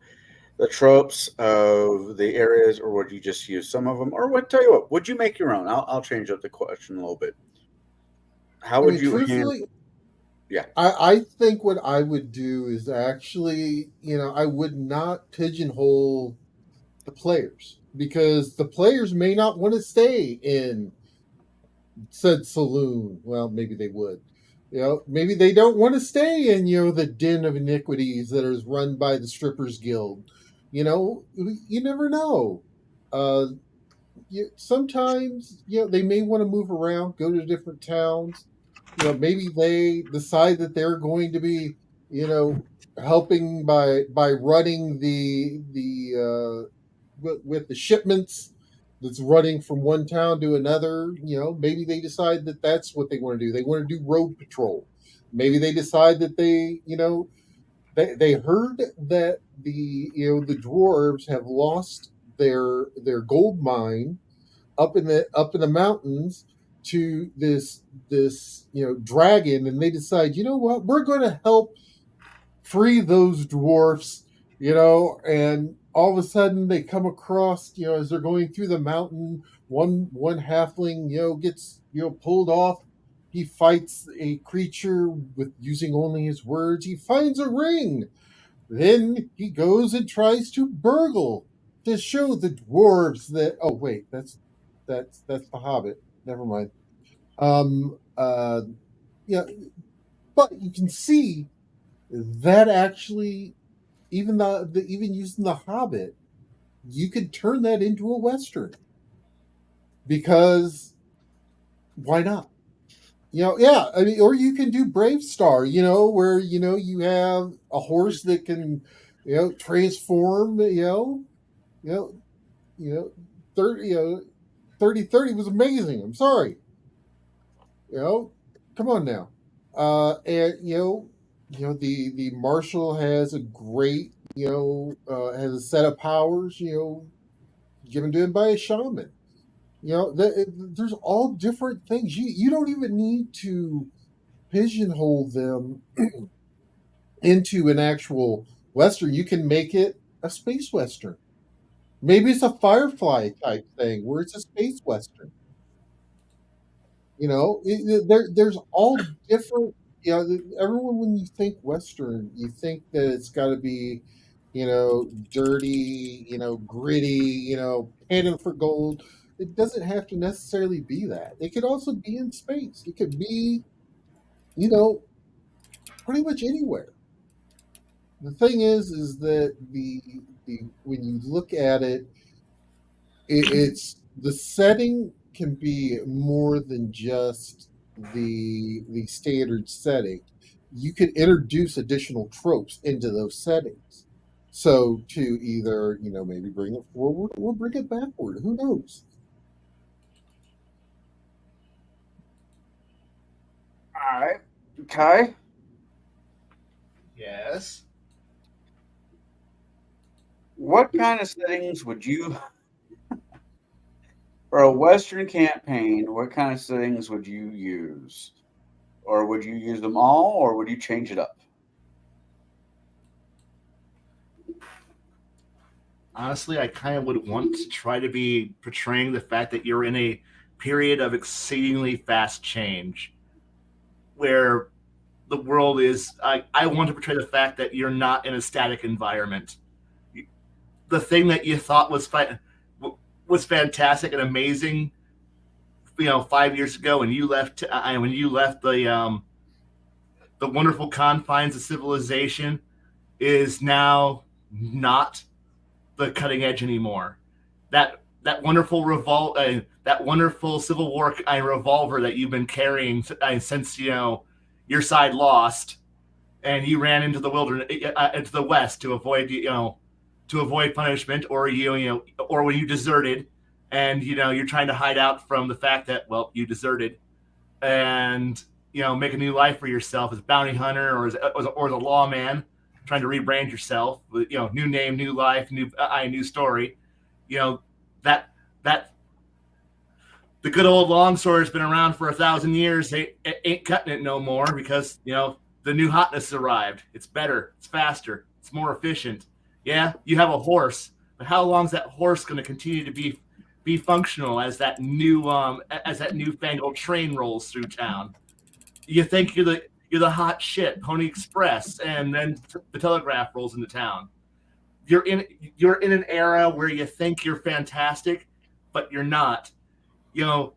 the tropes of the areas, or would you just use some of them? Or tell you what, would you make your own? I'll change up the question a little bit. How would you handle? Yeah, I think what I would do is actually, I would not pigeonhole the players, because the players may not want to stay in said saloon. Well, maybe they would. Maybe they don't want to stay in, the den of iniquities that is run by the Strippers Guild. You never know. Sometimes, they may want to move around, go to different towns. Maybe they decide that they're going to be, helping by running the with the shipments that's running from one town to another. Maybe they decide that that's what they want to do. They want to do road patrol. Maybe they decide that they heard that the dwarves have lost their gold mine up in the mountains to this dragon, and they decide, what, we're going to help free those dwarfs, and all of a sudden they come across, as they're going through the mountain, one halfling, gets, pulled off. He fights a creature with using only his words. He finds a ring. Then he goes and tries to burgle to show the dwarves that, oh wait, that's the Hobbit. Never mind. Yeah, but you can see that actually, even even using the Hobbit, you could turn that into a Western, because why not? Yeah, I mean, or you can do Brave Star, where you have a horse that can, transform, 30-30 was amazing. I'm sorry. Come on now. And the marshal has a great, has a set of powers, given to him by a shaman. There's all different things. You don't even need to pigeonhole them into an actual Western. You can make it a space Western. Maybe it's a Firefly type thing where it's a space Western. There's all different. Everyone, when you think Western, you think that it's got to be, dirty, gritty, panning for gold. It doesn't have to necessarily be that. It could also be in space. It could be, you know, pretty much anywhere. The thing is that the when you look at it, it's the setting can be more than just the standard setting. You can introduce additional tropes into those settings. So to either, maybe bring it forward or bring it backward. Who knows? All right. Kai? Yes. What kind of settings would you, for a Western campaign, what kind of settings would you use? Or would you use them all, or would you change it up? Honestly, I kind of would want to try to be portraying the fact that you're in a period of exceedingly fast change where the world is. I want to portray the fact that you're not in a static environment. The thing that you thought was fantastic and amazing, 5 years ago when you left the wonderful confines of civilization, is now not the cutting edge anymore. That wonderful Civil War revolver that you've been carrying since your side lost, and you ran into the wilderness, into the West to avoid punishment, or or when you deserted, and you're trying to hide out from the fact that you deserted, and make a new life for yourself as bounty hunter or as a lawman, trying to rebrand yourself with new name, new life, new story. That the good old longsword has been around for 1,000 years. They ain't cutting it no more because the new hotness arrived. It's better, it's faster, it's more efficient. Yeah, you have a horse, but how long is that horse going to continue to be functional as that newfangled train rolls through town? You think you're the hot shit, Pony Express, and then the telegraph rolls into town. You're in an era where you think you're fantastic, but you're not. You're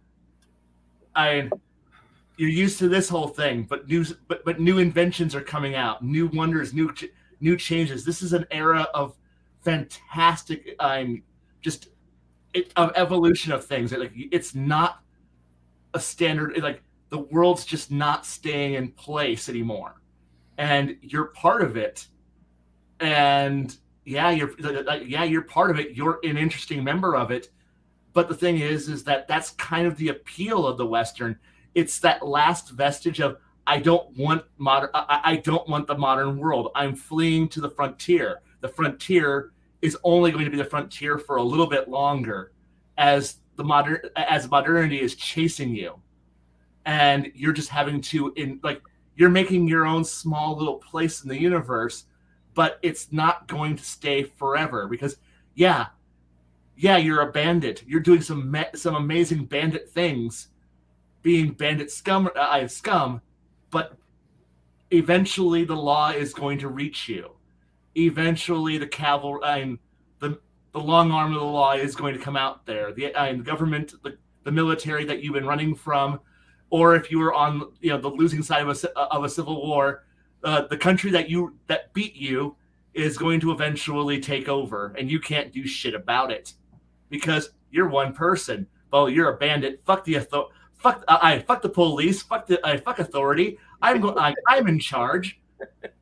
used to this whole thing, but new inventions are coming out, new wonders, new changes. This is an era of fantastic, of evolution of things. It's not a standard. The world's just not staying in place anymore, and you're part of it. And you're part of it. You're an interesting member of it. But the thing is that that's kind of the appeal of the Western. It's that last vestige of I don't want the modern world. I'm fleeing to the frontier. The frontier is only going to be the frontier for a little bit longer, as modernity is chasing you, and you're just having to you're making your own small little place in the universe, but it's not going to stay forever because you're a bandit. You're doing some amazing bandit things, being bandit scum, but eventually the law is going to reach you. Eventually the cavalry, the long arm of the law is going to come out there. The government, the military that you've been running from, or if you were on the losing side of a civil war, the country that beat you is going to eventually take over, and you can't do shit about it because you're one person. Well, you're a bandit. Fuck the fuck the police. Fuck authority. I'm in charge.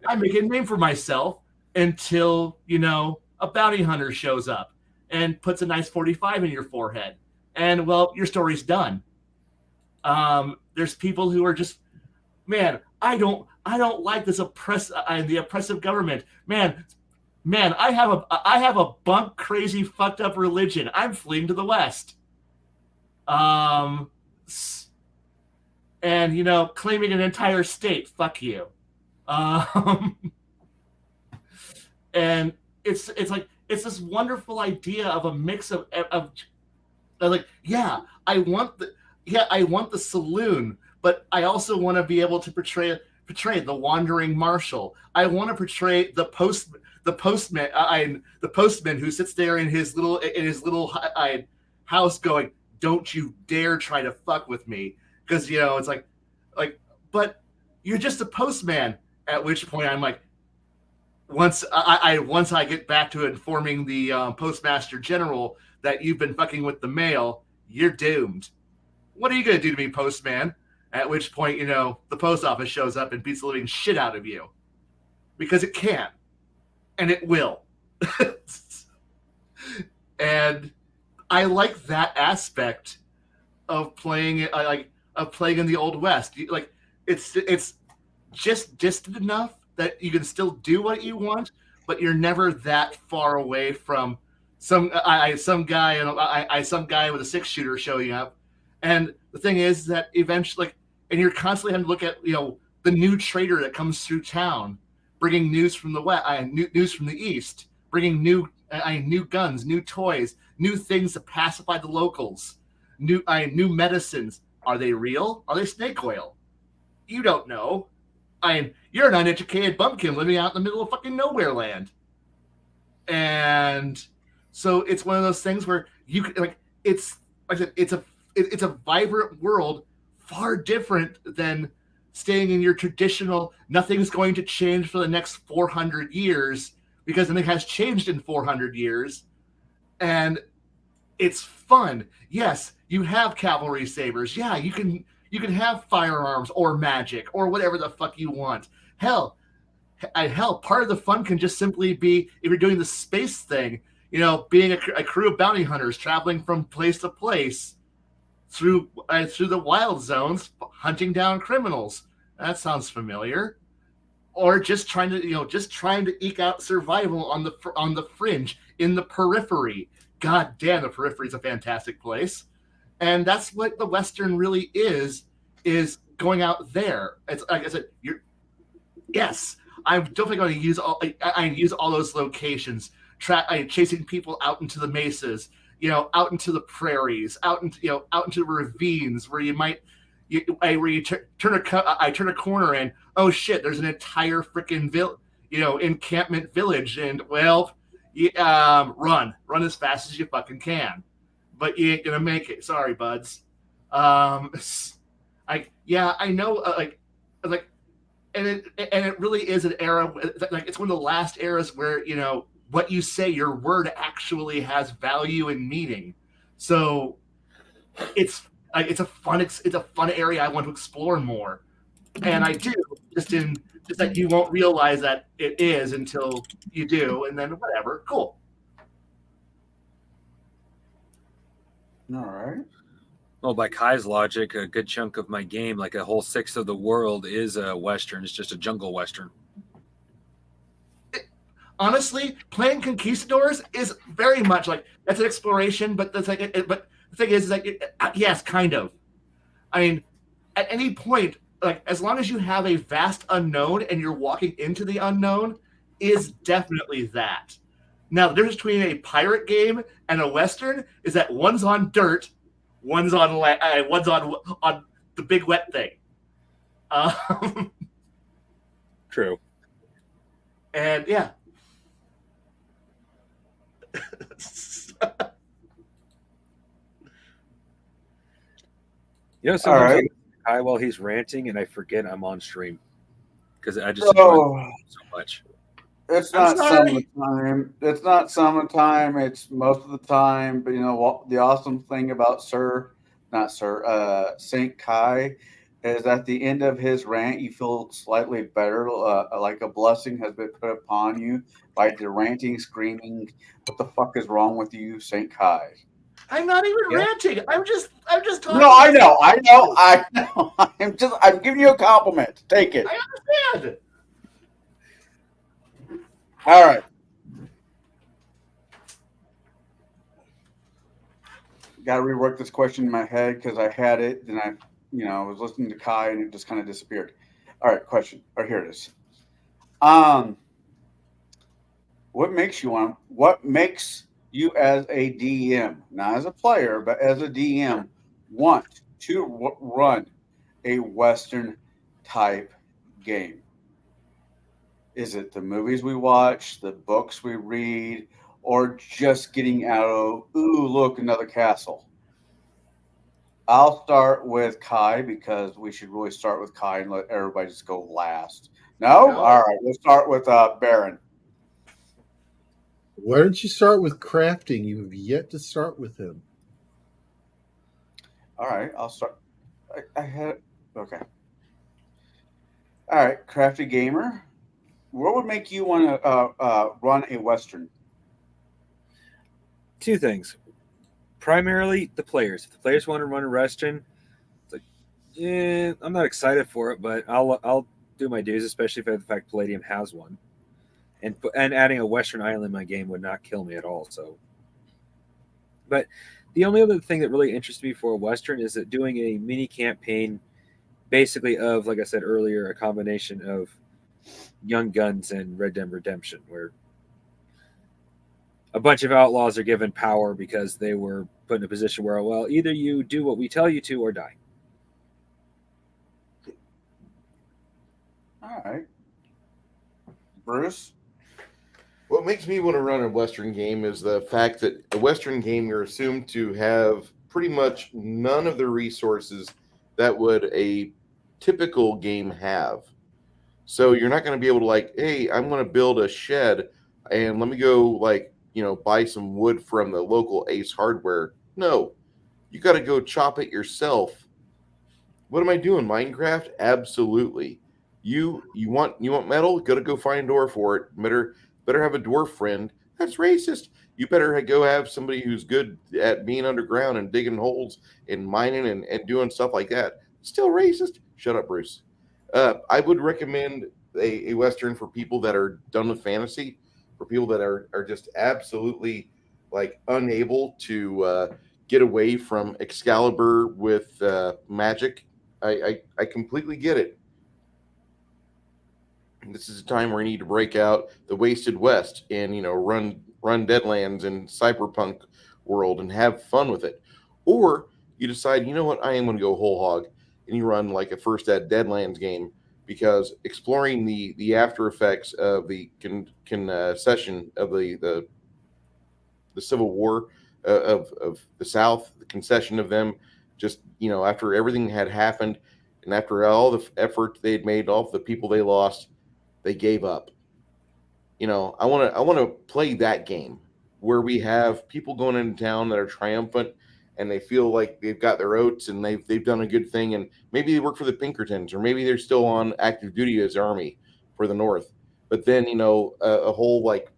I'm making a name for myself until a bounty hunter shows up and puts a nice 45 in your forehead, and your story's done. There's people who are just, man, I don't like this the oppressive government. Man, I have a bunk crazy fucked up religion. I'm fleeing to the West. And claiming an entire state. Fuck you. And it's this wonderful idea of a mix of I want yeah, I want the saloon, but I also want to be able to portray the wandering marshal. I want to portray the postman, the postman who sits there in his little house, going, "Don't you dare try to fuck with me," because it's like, but you're just a postman. At which point I'm like, once I get back to informing the postmaster general that you've been fucking with the mail, you're doomed. What are you going to do to me, postman? At which point, the post office shows up and beats the living shit out of you. Because it can. And it will. And I like that aspect of playing it, of playing in the Old West. It's just distant enough that you can still do what you want, but you're never that far away from some guy with a 6-shooter showing up. And the thing is that eventually, and you're constantly having to look at the new trader that comes through town, bringing news from the west, news from the east, bringing new guns, new toys, new things to pacify the locals, new medicines. Are they real? Are they snake oil? You don't know. You're an uneducated bumpkin living out in the middle of fucking nowhere land. And so it's one of those things where you can, it's a vibrant world, far different than staying in your traditional, nothing's going to change for the next 400 years, because nothing has changed in 400 years. And it's fun. Yes, you have cavalry sabers. Yeah, you can have firearms or magic or whatever the fuck you want. Hell, part of the fun can just simply be, if you're doing the space thing, being a crew of bounty hunters traveling from place to place through the wild zones, hunting down criminals. That sounds familiar. Or just trying to eke out survival on the fringe, in the periphery. God damn, the periphery is a fantastic place. And that's what the Western really is going out there. It's like I said, yes, I'm definitely going to use all those locations, chasing people out into the mesas, out into the prairies, out into ravines where turn a corner and, oh shit, there's an entire freaking encampment village, and run as fast as you fucking can, but you ain't gonna make it. Sorry, buds. I know, and it really is an era, it's one of the last eras where what you say, your word actually has value and meaning. So it's a fun area I want to explore more, and I do, just that you won't realize that it is until you do, and then whatever, cool. All right. Well, by Kai's logic, a good chunk of my game, like a whole sixth of the world, is a Western. It's just a jungle Western. Honestly, playing Conquistadors is very much that's an exploration, but that's but the thing is yes, kind of. I mean, at any point, as long as you have a vast unknown and you're walking into the unknown, is definitely that. Now, the difference between a pirate game and a Western is that one's on dirt, one's on the big wet thing. True. And yeah. Sometimes All right. Kai while he's ranting, and I forget I'm on stream because I just enjoy so much. It's not summertime. It's not summertime. It's most of the time. But the awesome thing about Saint Kai is at the end of his rant, you feel slightly better, like a blessing has been put upon you by the ranting, screaming, "What the fuck is wrong with you, Saint Kai?" I'm not even ranting. I'm just talking. No, I know. I'm giving you a compliment. Take it. I understand. All right. Got to rework this question in my head because I had it, then I was listening to Kai and it just kind of disappeared. All right, question. Or here it is. What makes you as a DM, not as a player, but as a DM, want to run a Western type game? Is it the movies we watch, the books we read, or just getting out of, ooh, look, another castle? I'll start with Kai because we should really start with Kai and let everybody just go last. No? No. All right, we'll start with Baron. Why don't you start with crafting? You have yet to start with him. All right, I'll start. I had okay. All right, crafty gamer. What would make you want to run a Western? Two things. Primarily the players. If the players want to run a Western, it's like, I'm not excited for it, but I'll do my dues, especially if the fact Palladium has one. And adding a Western island in my game would not kill me at all. So, but the only other thing that really interests me for a Western is that doing a mini campaign, basically of, like I said earlier, a combination of Young Guns and Red Dead Redemption, where a bunch of outlaws are given power because they were put in a position where, well, either you do what we tell you to or die. All right, Bruce. What makes me want to run a Western game is the fact that a Western game, you're assumed to have pretty much none of the resources that would a typical game have. So you're not going to be able to, like, hey, I'm going to build a shed and let me go, like, buy some wood from the local Ace Hardware. No, you got to go chop it yourself. What am I doing? Minecraft? Absolutely. You want metal? Got to go find a door for it. Better have a dwarf friend. That's racist. You better go have somebody who's good at being underground and digging holes and mining and doing stuff like that. Still racist? Shut up, Bruce. I would recommend a Western for people that are done with fantasy, for people that are just absolutely, like, unable to get away from Excalibur with magic. I completely get it. This is a time where you need to break out the Wasted West and run Deadlands and Cyberpunk world and have fun with it. Or you decide, what, I am going to go whole hog, and you run like a first at Deadlands game, because exploring the after effects of the concession of the Civil War of the South, the concession of them, just after everything had happened and after all the effort they'd made, all the people they lost, they gave up. I want to play that game where we have people going into town that are triumphant and they feel like they've got their oats and they've done a good thing, and maybe they work for the Pinkertons, or maybe they're still on active duty as Army for the North. But then a whole, like,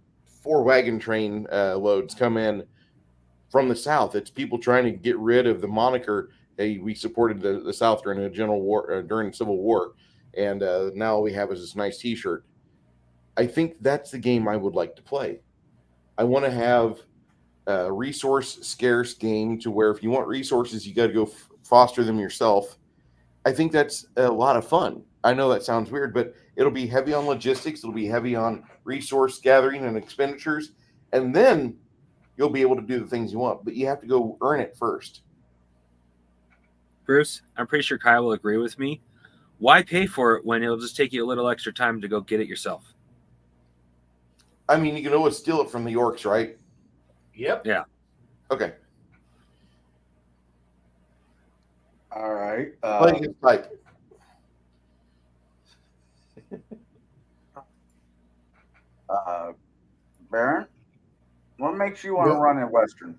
4 wagon train loads come in from the South. It's people trying to get rid of the moniker, hey, we supported the South during the general war, during the Civil War, and now all we have is this nice T-shirt. I think that's the game I would like to play. I want to have a resource scarce game to where if you want resources, you got to go foster them yourself. I think that's a lot of fun. I know that sounds weird, but it'll be heavy on logistics. It'll be heavy on resource gathering and expenditures. And then you'll be able to do the things you want, but you have to go earn it first. Bruce, I'm pretty sure Kyle will agree with me. Why pay for it when it'll just take you a little extra time to go get it yourself? I mean, you can always steal it from the orcs, right? Yep. Yeah. Okay. All right. Play his type. Baron, what makes you want to Well- run a Western?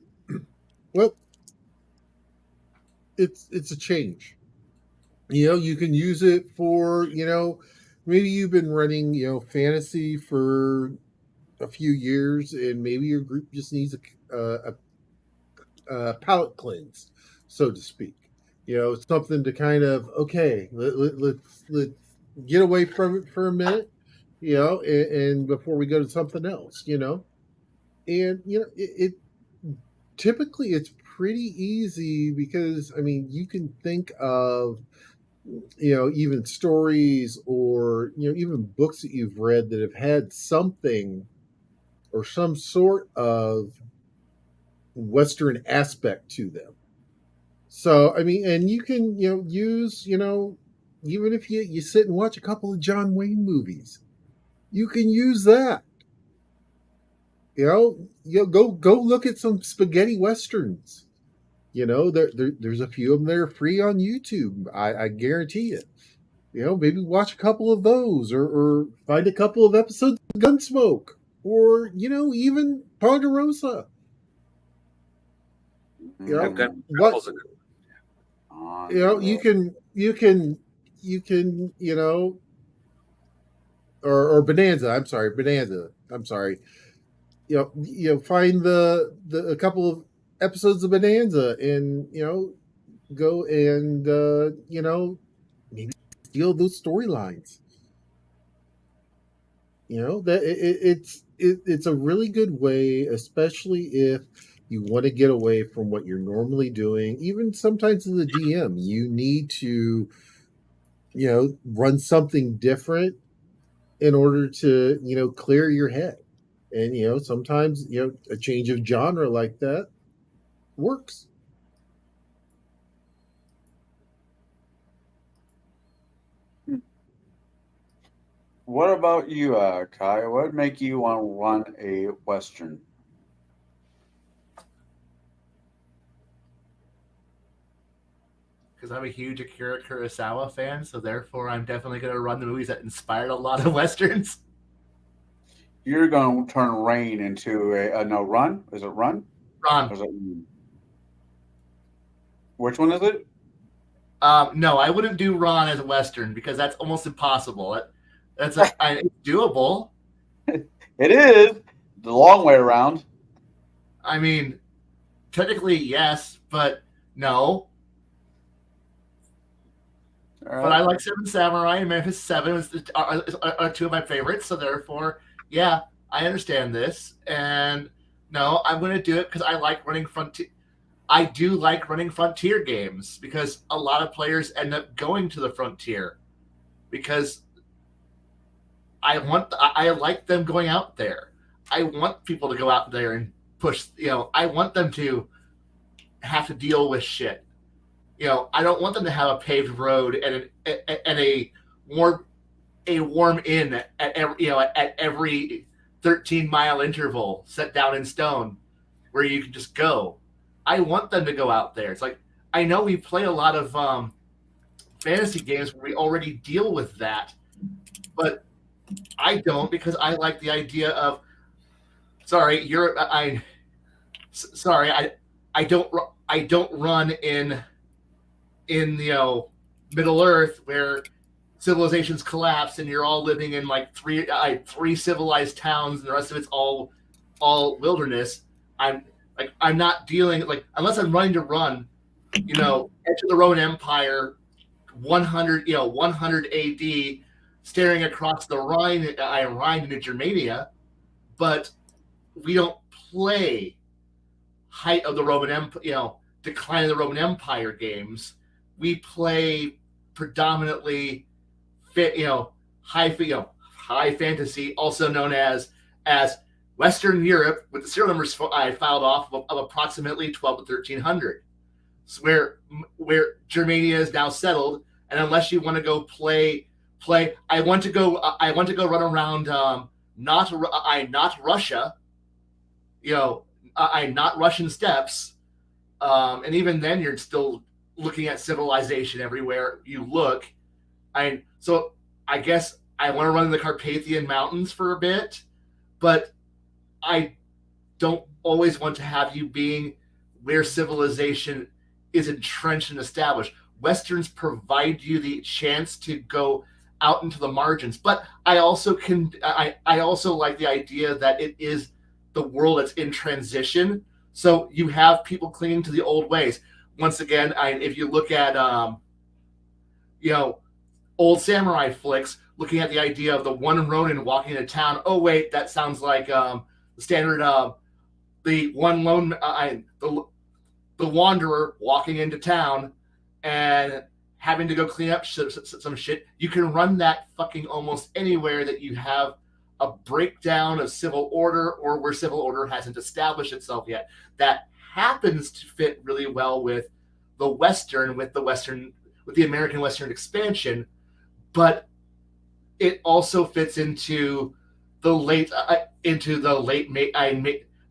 Well, it's a change. You can use it for, maybe you've been running, fantasy for a few years, and maybe your group just needs a palate cleanse, so to speak. Something to kind of, okay, let's get away from it for a minute, and before we go to something else, and it typically it's pretty easy because you can think of even stories or even books that you've read that have had something or some sort of Western aspect to them. So I mean, and you can use even if you sit and watch a couple of John Wayne movies, you can use that. Go look at some spaghetti westerns. There's a few of them that are free on YouTube. I guarantee it. Maybe watch a couple of those, or find a couple of episodes of Gunsmoke, or even Ponderosa. I've got What couples of- you can or Bonanza. I'm sorry, Bonanza. I'm sorry. Find the a couple of episodes of Bonanza, and go and maybe steal those storylines. That it's a really good way, especially if you want to get away from what you're normally doing. Even sometimes as a DM, you need to run something different in order to clear your head. And sometimes a change of genre like that works. What about you, Kai? What would make you want to run a Western? Because I'm a huge Akira Kurosawa fan, so therefore I'm definitely going to run the movies that inspired a lot of Westerns. You're going to turn Rain into a no, Run? Is it Run? Ron. Or is it, which one is it? No, I wouldn't do Ron as a Western because that's almost impossible. It's doable. It is the long way around. I mean, technically yes, but no. Right. But I like Seven Samurai and Memphis 7 are two of my favorites, so therefore, yeah, I understand this. And no, I'm going to do it because I like running Frontier. I do like running Frontier games because a lot of players end up going to the Frontier because I like them going out there. I want people to go out there and push. I want them to have to deal with shit. I don't want them to have a paved road and a warm inn at every 13-mile interval set down in stone where you can just go. I want them to go out there. It's like, I know we play a lot of fantasy games where we already deal with that, but I don't, because I like the idea of, I don't run in Middle Earth where civilizations collapse and you're all living in like three civilized towns and the rest of it's all wilderness. I'm not dealing, like, unless I'm running to run, enter the Roman Empire 100 AD, staring across the Rhine into Germania, but we don't play height of the Roman Empire, decline of the Roman Empire games. We play predominantly high fantasy, also known as Western Europe, with the serial numbers I filed off of approximately 12 to 1300, where Germania is now settled. And unless you want to go play, I want to go run around, not Russia, not Russian steppes, and even then you're still looking at civilization everywhere you look. So I guess I want to run in the Carpathian Mountains for a bit, but I don't always want to have you being where civilization is entrenched and established. Westerns provide you the chance to go out into the margins, but I also like the idea that it is the world that's in transition. So you have people clinging to the old ways. Once again, if you look at old samurai flicks, looking at the idea of the one Ronin walking into town. Oh wait, that sounds like the standard the one lone the wanderer walking into town and having to go clean up some shit. You can run that fucking almost anywhere that you have a breakdown of civil order or where civil order hasn't established itself yet. That happens to fit really well with the Western with the American Western expansion, but it also fits into the late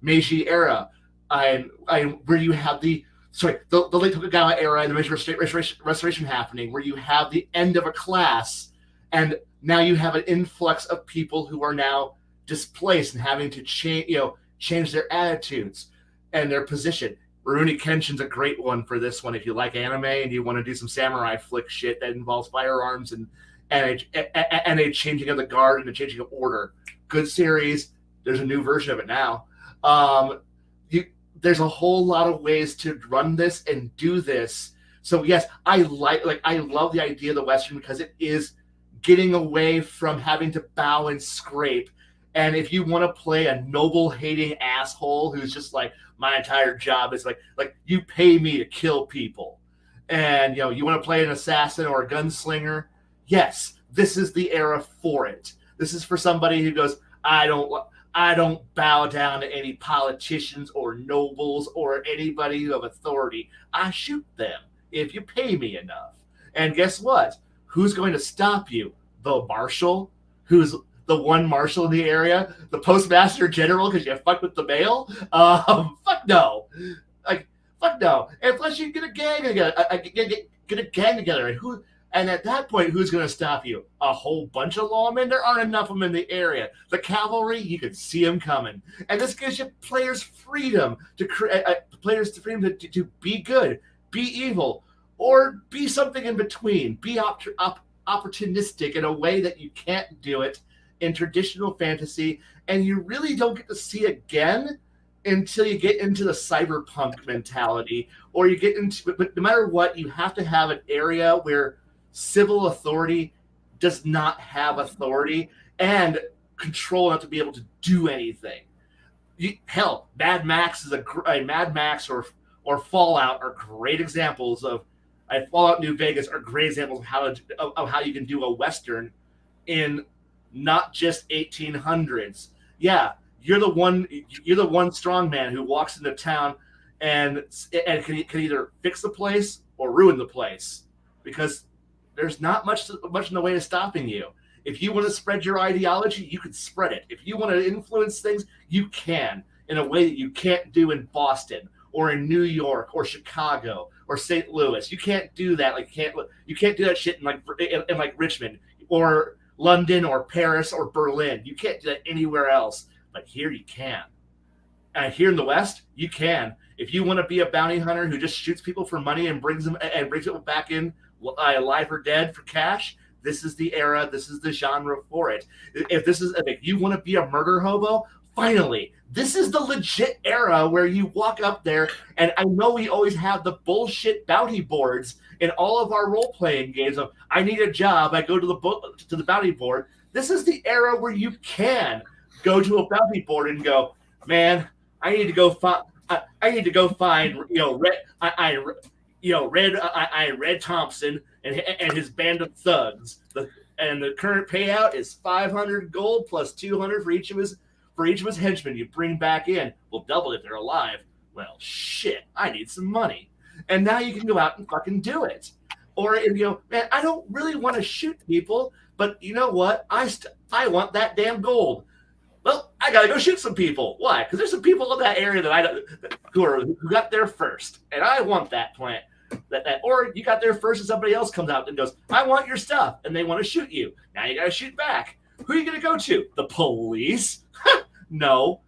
Meiji era, where you have the late Tokugawa era and the Meiji Restoration happening, where you have the end of a class, and now you have an influx of people who are now displaced and having to change their attitudes and their position. Rurouni Kenshin's a great one for this one if you like anime and you want to do some samurai flick shit that involves firearms and a changing of the guard and a changing of order. Good series. There's a new version of it now. There's a whole lot of ways to run this and do this. So yes, I love the idea of the Western because it is getting away from having to bow and scrape. And if you want to play a noble-hating asshole who's just like, my entire job is like you pay me to kill people, and you want to play an assassin or a gunslinger, yes, this is the era for it. This is for somebody who goes, I don't bow down to any politicians or nobles or anybody of authority. I shoot them if you pay me enough. And guess what? Who's going to stop you? The marshal, who's the one marshal in the area, the postmaster general, because you fucked with the mail. Fuck no, fuck no. And plus, you get a gang together, get a gang together, and at that point, who's going to stop you? A whole bunch of lawmen? There aren't enough of them in the area. The cavalry, you can see them coming, and this gives you players freedom to be good, be evil, or be something in between. Be opportunistic in a way that you can't do it in traditional fantasy, and you really don't get to see again until you get into the cyberpunk mentality, or you get into, but no matter what, you have to have an area where civil authority does not have authority and control enough to be able to do anything. Hell, Mad Max or Fallout are great examples of. Fallout New Vegas are great examples of how you can do a Western in not just 1800s. Yeah, you're the one strong man who walks into town and can either fix the place or ruin the place, because there's not much in the way of stopping you. If you want to spread your ideology, you can spread it. If you want to influence things, you can, in a way that you can't do in Boston or in New York or Chicago or St. Louis. You can't do that. You can't do that shit in Richmond or London or Paris or Berlin. You can't do that anywhere else. But here you can. And here in the West, you can. If you want to be a bounty hunter who just shoots people for money and brings people back in alive or dead for cash, this is the era. This is the genre for it. If you want to be a murder hobo, finally, this is the legit era where you walk up there, and I know we always have the bullshit bounty boards in all of our role-playing games of, I need a job, I go to the bounty board. This is the era where you can go to a bounty board and go, man, I need to go find Red Thompson and his band of thugs. And the current payout is 500 gold plus 200 for each of his henchmen you bring back in. We'll double if they're alive. Well, shit, I need some money. And now you can go out and fucking do it. Or, man, I don't really want to shoot people, but you know what? I want that damn gold. Well, I gotta go shoot some people. Why? Because there's some people in that area who got there first, and I want that plant. Or you got there first, and somebody else comes out and goes, "I want your stuff," and they want to shoot you. Now you gotta shoot back. Who are you gonna go to? The police? No,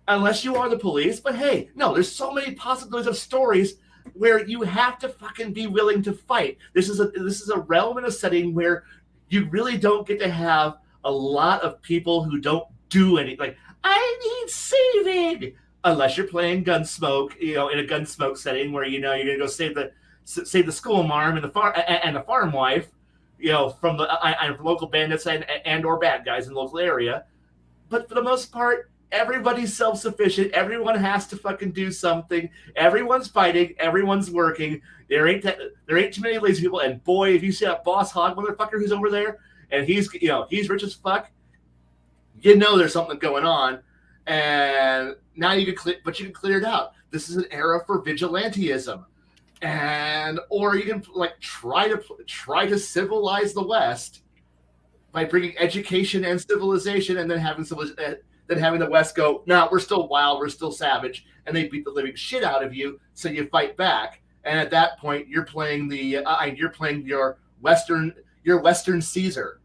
unless you are the police. But hey, no, there's so many possibilities of stories where you have to fucking be willing to fight. This is a realm and a setting where you really don't get to have a lot of people who don't do anything. Like, I need saving, unless you're playing Gunsmoke, in a Gunsmoke setting where you're gonna go save the school marm and the farm wife, from the local bandits and or bad guys in the local area. But for the most part, everybody's self-sufficient. Everyone has to fucking do something. Everyone's fighting. Everyone's working. There ain't too many lazy people. And boy, if you see that Boss Hog motherfucker who's over there, and he's rich as fuck, there's something going on. And now you can clear it out. This is an era for vigilantism. or you can like try to civilize the West by bringing education and civilization, and then having the West go, no, we're still wild, we're still savage, and they beat the living shit out of you, so you fight back. And at that point, you're playing your Western Caesar.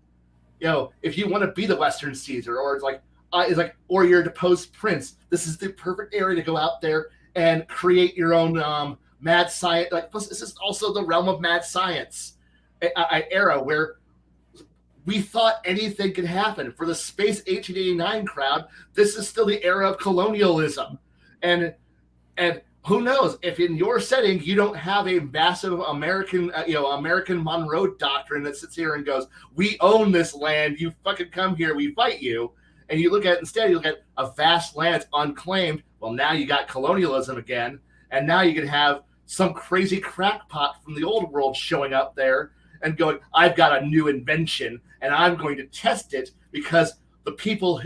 You know, if you want to be the Western Caesar, or or you're a deposed prince, this is the perfect area to go out there and create your own mad science. Like, plus, this is also the realm of mad science era where we thought anything could happen. For the Space 1889 crowd, this is still the era of colonialism. And who knows, if in your setting you don't have a massive American Monroe doctrine that sits here and goes, we own this land, you fucking come here, we fight you. And you look at a vast land that's unclaimed. Well, now you got colonialism again. And now you can have some crazy crackpot from the old world showing up there and going, I've got a new invention and I'm going to test it because the people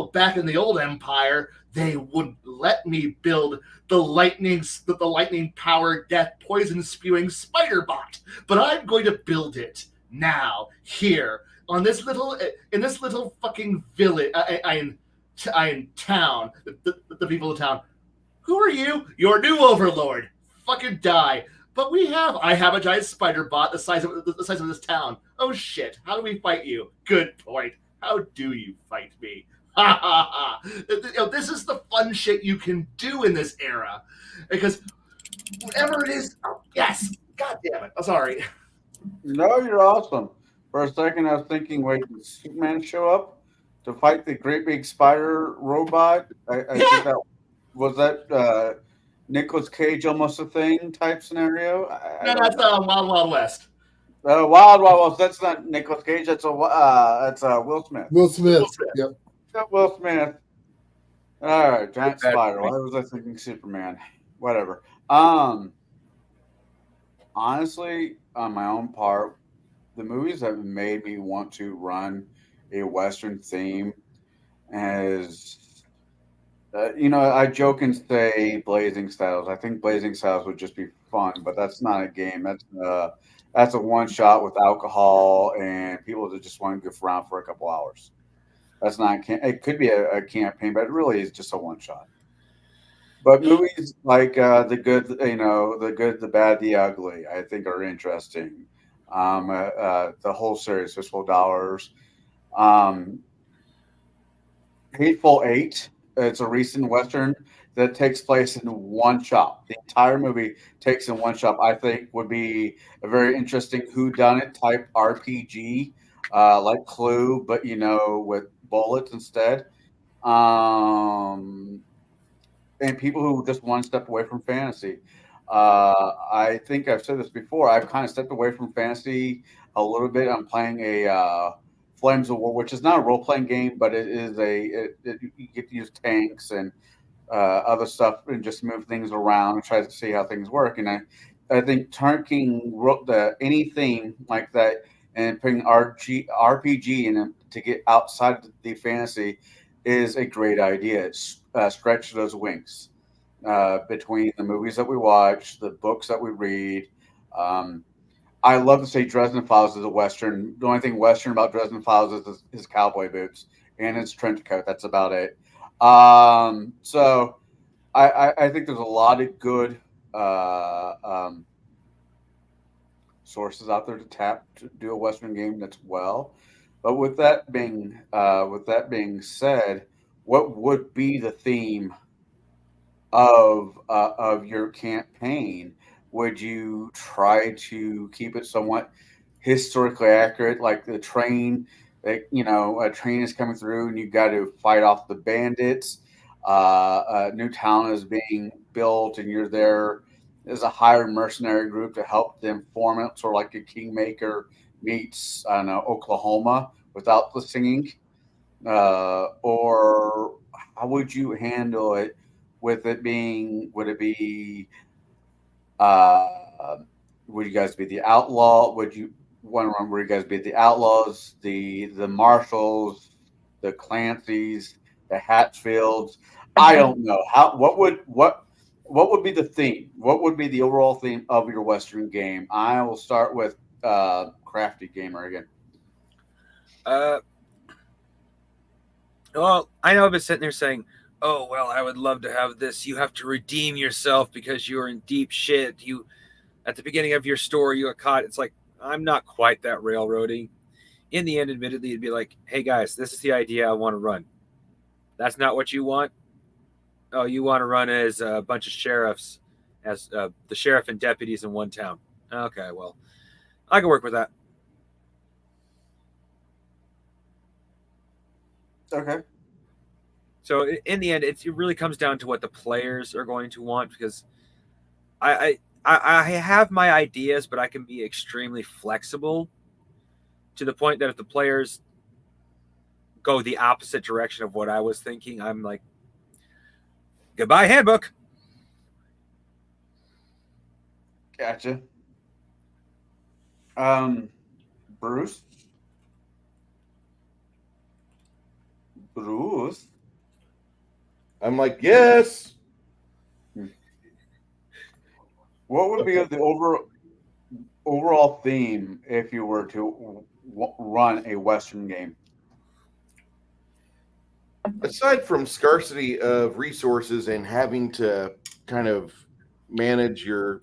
back in the old empire, they wouldn't let me build the lightning powered death poison spewing spider bot, but I'm going to build it now here in this little fucking village, in town. The people of town. Who are you? Your new overlord. Fucking die. But I have a giant spider bot the size of this town. Oh shit! How do we fight you? Good point. How do you fight me? Ha ha ha! This is the fun shit you can do in this era, because whatever it is. Oh, yes. God damn it! I'm sorry. No, you're awesome. For a second, I was thinking, wait, did Superman show up to fight the great big spider robot? I think that was Nicolas Cage almost a thing type scenario. That's Wild Wild West. Wild West. That's not Nicolas Cage. That's Will Smith. Will Smith. Yep. Will Smith. All right, giant spider. Why was I thinking Superman? Whatever. Honestly, on my own part, the movies that made me want to run a Western theme as I joke and say Blazing Saddles. I think Blazing Saddles would just be fun, but that's not a game. That's a one shot with alcohol and people that just want to goof around for a couple hours. That's not. It could be a campaign, but it really is just a one shot. But movies like the good, the good, the bad, the ugly, I think are interesting. The whole series, Fistful of Dollars, Hateful Eight. It's a recent Western that takes place in one shot. The entire movie takes in one shot. I think would be a very interesting whodunit type RPG, like Clue, but with bullets instead. And people who just want to step away from fantasy. I think I've said this before. I've kind of stepped away from fantasy a little bit. I'm playing a Flames of War, which is not a role-playing game, but it is you get to use tanks and other stuff and just move things around and try to see how things work. And I think taking anything like that and putting RPG in it to get outside the fantasy is a great idea. Stretch those wings between the movies that we watch, the books that we read. I love to say Dresden Files is a Western. The only thing Western about Dresden Files is his cowboy boots and his trench coat. That's about it. So I think there's a lot of good sources out there to tap to do a Western game that's well. But with that being said, what would be the theme of your campaign? Would you try to keep it somewhat historically accurate, like the train? A train is coming through, and you've got to fight off the bandits. A new town is being built, and you're there as a hired mercenary group to help them form it, sort of like a Kingmaker meets, I don't know, Oklahoma without the singing. Or how would you handle it? Would it be? Would you guys be the outlaw? Would you guys be the outlaws, the marshals, the Clancys, the Hatfields? I don't know what what would be the theme? What would be the overall theme of your Western game? I will start with Crafty Gamer again. Well, I know I've been sitting there saying, "Oh, well, I would love to have this. You have to redeem yourself because you're in deep shit. You at the beginning of your story, you got caught." It's like I'm not quite that railroading. In the end, admittedly, it'd be like, "Hey guys, this is the idea I want to run. That's not what you want. Oh, you want to run as a bunch of sheriffs, as the sheriff and deputies in one town. Okay, well, I can work with that." Okay. So in the end, it really comes down to what the players are going to want, because I have my ideas, but I can be extremely flexible to the point that if the players go the opposite direction of what I was thinking, I'm like, goodbye handbook. Gotcha. Bruce. Bruce. I'm like, yes. What would be the overall theme if you were to run a Western game? Aside from scarcity of resources and having to kind of manage your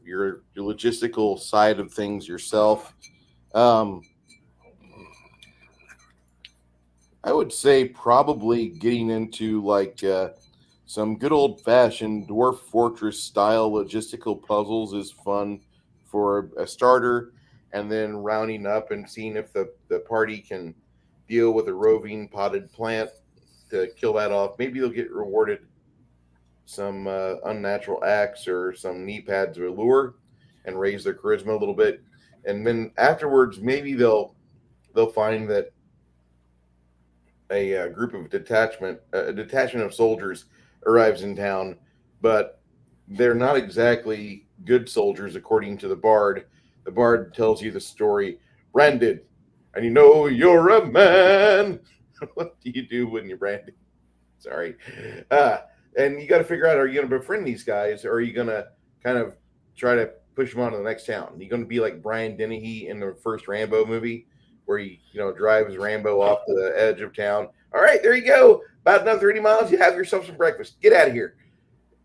logistical side of things yourself, I would say probably getting into like some good old fashioned dwarf fortress style logistical puzzles is fun for a starter, and then rounding up and seeing if the party can deal with a roving potted plant to kill that off. Maybe they'll get rewarded some unnatural acts or some knee pads of allure and raise their charisma a little bit. And then afterwards, maybe they'll find that a group of a detachment of soldiers arrives in town, but they're not exactly good soldiers according to the bard. The bard tells you the story, branded, and you know you're a man. What do you do when you're branded? Sorry. And you got to figure out, are you going to befriend these guys, or are you going to kind of try to push them on to the next town? Are you going to be like Brian Dennehy in the first Rambo movie, where he drives Rambo off to the edge of town? All right, there you go. About another 30 miles, you have yourself some breakfast. Get out of here.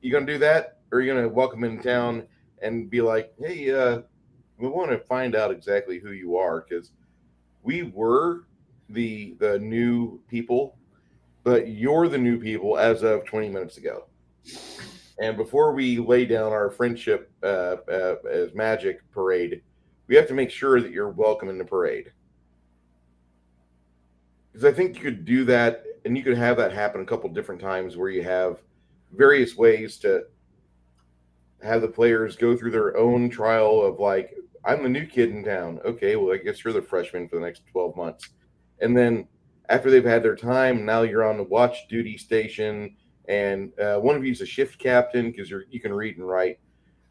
You going to do that, or are you going to welcome in town and be like, hey, we want to find out exactly who you are, because we were the new people, but you're the new people as of 20 minutes ago. And before we lay down our friendship as magic parade, we have to make sure that you're welcome in the parade. Because I think you could do that, and you could have that happen a couple different times where you have various ways to have the players go through their own trial of like, I'm the new kid in town. Okay, well, I guess you're the freshman for the next 12 months. And then after they've had their time, now you're on the watch duty station, and one of you is a shift captain because you can read and write,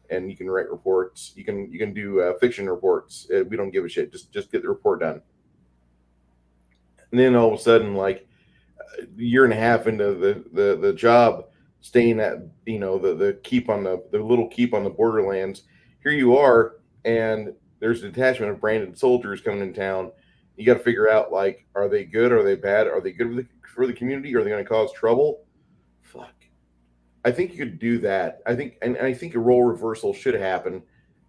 and you can write reports. You can do fiction reports. We don't give a shit. Just get the report done. And then all of a sudden, like a year and a half into the job, staying at the keep on the little keep on the borderlands, here you are, and there's a detachment of branded soldiers coming in town. You got to figure out, like, are they good? Are they bad? Are they good for the community? Are they going to cause trouble? Fuck. I think you could do that. I think a role reversal should happen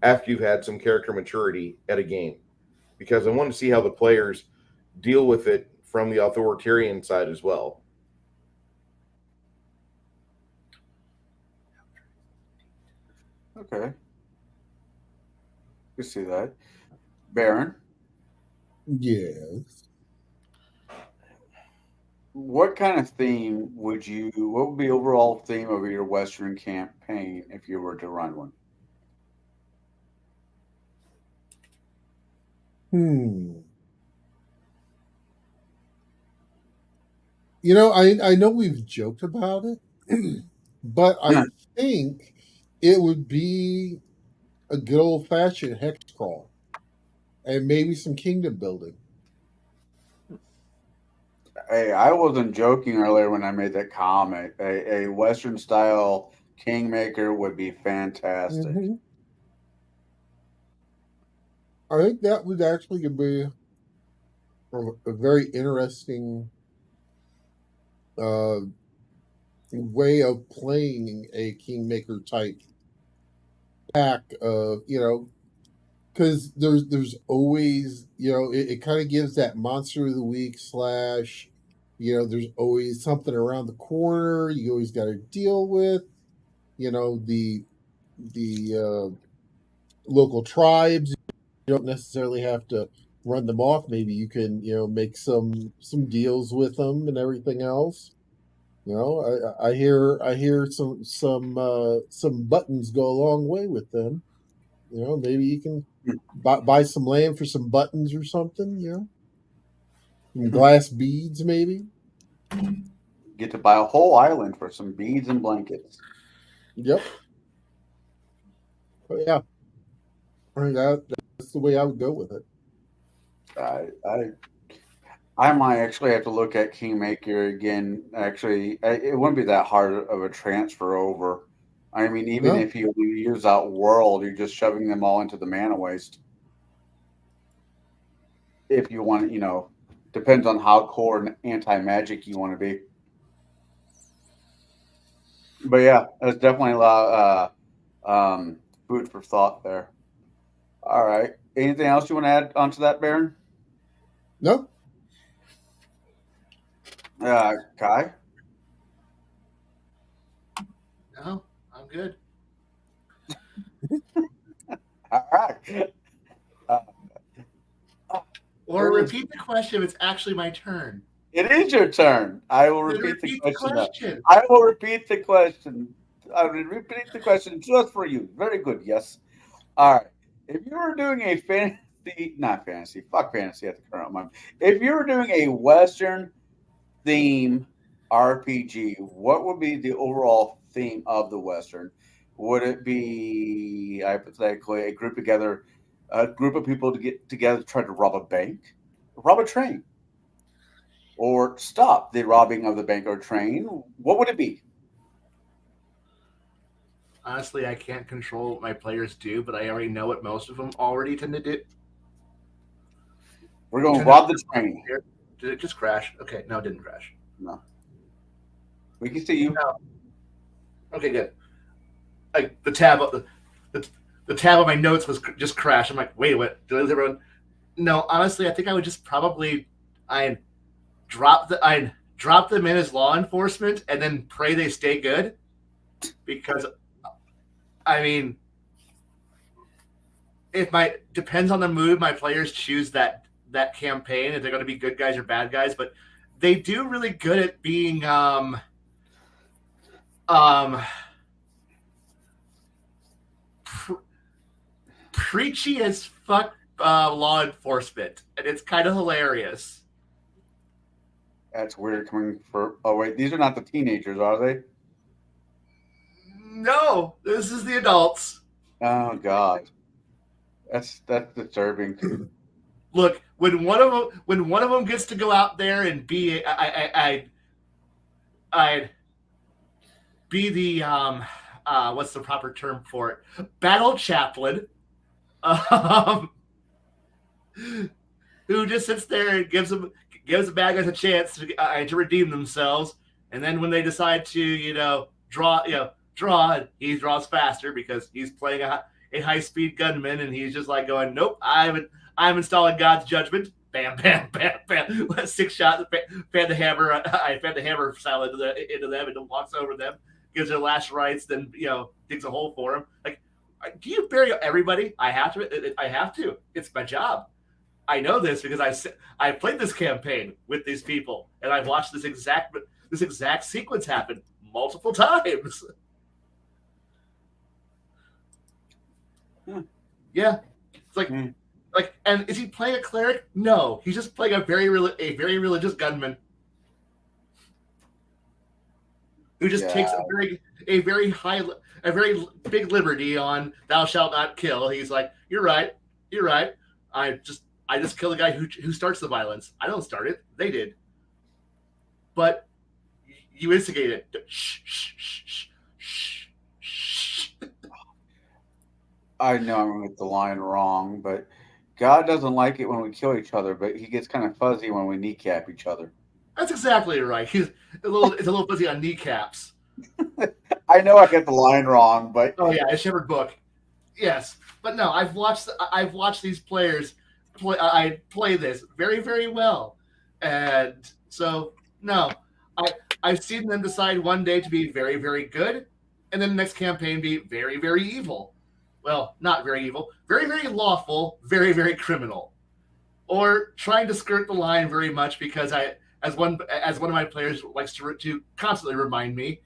after you've had some character maturity at a game, because I want to see how the players deal with it from the authoritarian side as well. Okay. You see that. Baron, Yes. what kind of theme what would be the overall theme of your Western campaign if you were to run one? I know we've joked about it, but I think it would be a good old fashioned hex crawl and maybe some kingdom building. Hey, I wasn't joking earlier when I made that comment. A Western style Kingmaker would be fantastic. Mm-hmm. I think that would actually be a very interesting way of playing a Kingmaker type pack of, because there's always, it kind of gives that monster of the week slash, there's always something around the corner you always got to deal with, the local tribes. You don't necessarily have to run them off. Maybe you can, make some deals with them and everything else. I hear some buttons go a long way with them. Maybe you can buy some land for some buttons or something. Some glass beads, maybe. Get to buy a whole island for some beads and blankets. Yep. But yeah, I think that's the way I would go with it. I might actually have to look at Kingmaker again. Actually, it wouldn't be that hard of a transfer over. I mean, even if you use out world, you're just shoving them all into the mana waste. If you want, depends on how core and anti-magic you want to be. But yeah, that's definitely a lot food for thought there. All right. Anything else you want to add onto that, Baron? No. Kai? No, I'm good. All right. Or repeat the question if it's actually my turn. It is your turn. I will repeat the question. I will repeat the question. I will repeat the question just for you. Very good. Yes. All right. If you were doing a fuck fantasy at the current moment. If you were doing a Western theme RPG, what would be the overall theme of the Western? Would it be hypothetically a group of people to get together to try to rob a bank, rob a train, or stop the robbing of the bank or train? What would it be? Honestly, I can't control what my players do, but I already know what most of them already tend to do. We're going to rob the train. Did it just crash? Okay, no, it didn't crash. No. We can see you. No. Okay, good. Like the tab of my notes was just crashed. I'm like, wait, what? Did I lose everyone? No, honestly, I think I would just probably I'd drop them in as law enforcement and then pray they stay good, because I mean, depends on the mood my players choose that campaign, if they're going to be good guys or bad guys, but they do really good at being preachy as fuck law enforcement, and it's kind of hilarious. That's weird coming for. Oh wait, these are not the teenagers, are they? No, this is the adults. Oh God, that's disturbing. Look, when one of them gets to go out there and be, I'd be the what's the proper term for it? Battle chaplain, who just sits there and gives the bad guys a chance to redeem themselves, and then when they decide to draw, he draws faster because he's playing a high-speed gunman, and he's just like going, nope, I'm installing God's judgment. Bam, bam, bam, bam. 6 shots. Fan the hammer style into them, and walks over them, gives their last rites, then digs a hole for them. Like, do you bury everybody? I have to. It's my job. I know this because I played this campaign with these people, and I've watched this exact sequence happen multiple times. Yeah, it's like. And is he playing a cleric? No, he's just playing a very religious gunman who just takes a very big liberty on "thou shalt not kill." He's like, "You're right. I just kill the guy who starts the violence. I don't start it. They did. But you instigate it. Shh, shh, shh, shh, shh. I know I'm going to get the line wrong, but God doesn't like it when we kill each other, but he gets kind of fuzzy when we kneecap each other. That's exactly right. It's a little fuzzy on kneecaps. I know I get the line wrong, but Oh yeah, a Shepherd book. Yes, but no, I've watched these players play. I play this very, very well, and so no, I've seen them decide one day to be very, very good, and then the next campaign be very, very evil. Well, not very evil, very, very lawful, very, very criminal, or trying to skirt the line very much because as one of my players likes to constantly remind me,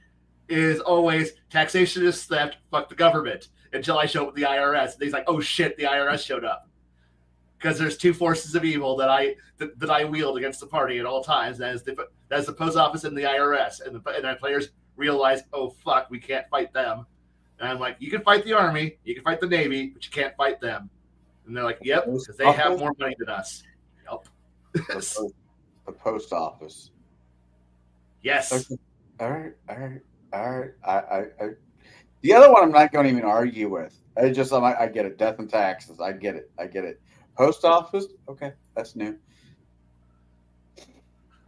is always taxation is theft, fuck the government, until I show up with the IRS. And he's like, oh shit, the IRS showed up. Because there's two forces of evil that I wield against the party at all times. That is the post office and the IRS. And my players realize, oh fuck, we can't fight them. And I'm like, you can fight the army, you can fight the Navy, but you can't fight them. And they're like, yep, because they have more money than us. Yep. The post office. Yes. Okay. All right. The other one I'm not going to even argue with. I get it. Death and taxes. I get it. Post office. Okay, that's new.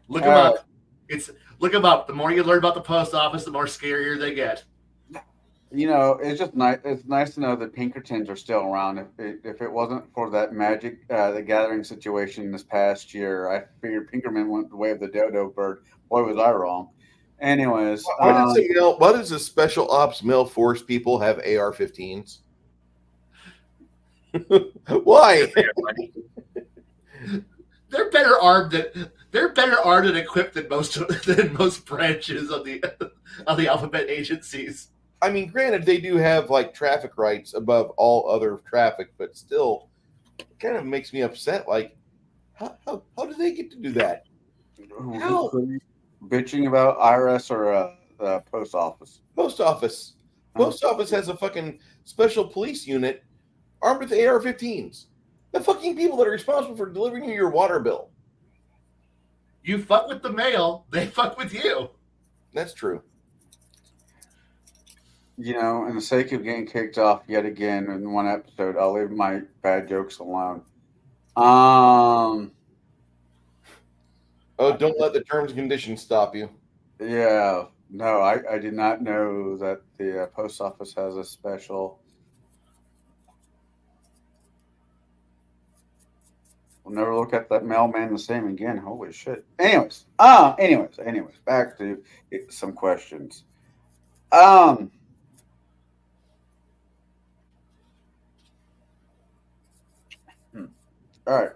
Look them up. Look them up. The more you learn about the post office, the more scarier they get. You know, it's just nice. It's nice to know that Pinkertons are still around. If it wasn't for that Magic the Gathering situation this past year, I figured Pinkerman went the way of the dodo bird. Boy, was I wrong. Anyways, why does the special ops male force people have AR-15s? Why? They're better armed and equipped than most branches of the alphabet agencies. I mean, granted, they do have like traffic rights above all other traffic, but still, it kind of makes me upset. Like, how do they get to do that? How? Bitching about IRS or post office? Post office. Post office has a fucking special police unit armed with AR-15s. The fucking people that are responsible for delivering you your water bill. You fuck with the mail, they fuck with you. That's true. You know, in the sake of getting kicked off yet again in one episode, I'll leave my bad jokes alone. Oh, don't let the terms and conditions stop you. Yeah. No, I did not know that the post office has a special. We'll never look at that mailman the same again. Holy shit. Anyways, back to some questions. All right.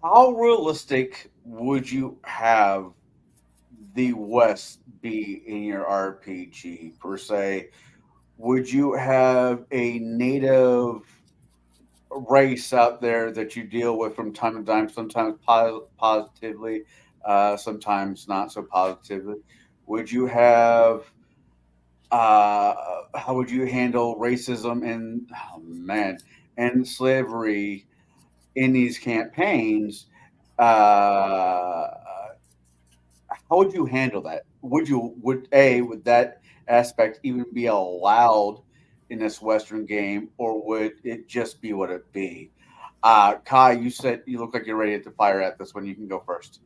How realistic would you have the West be in your RPG per se? Would you have a native race out there that you deal with from time to time, sometimes positively, sometimes not so positively? Would you have how would you handle racism and slavery in these campaigns? How would you handle that? Would that aspect even be allowed in this Western game, or would it just be what it be? Kai, you said you look like you're ready to fire at this one. You can go first.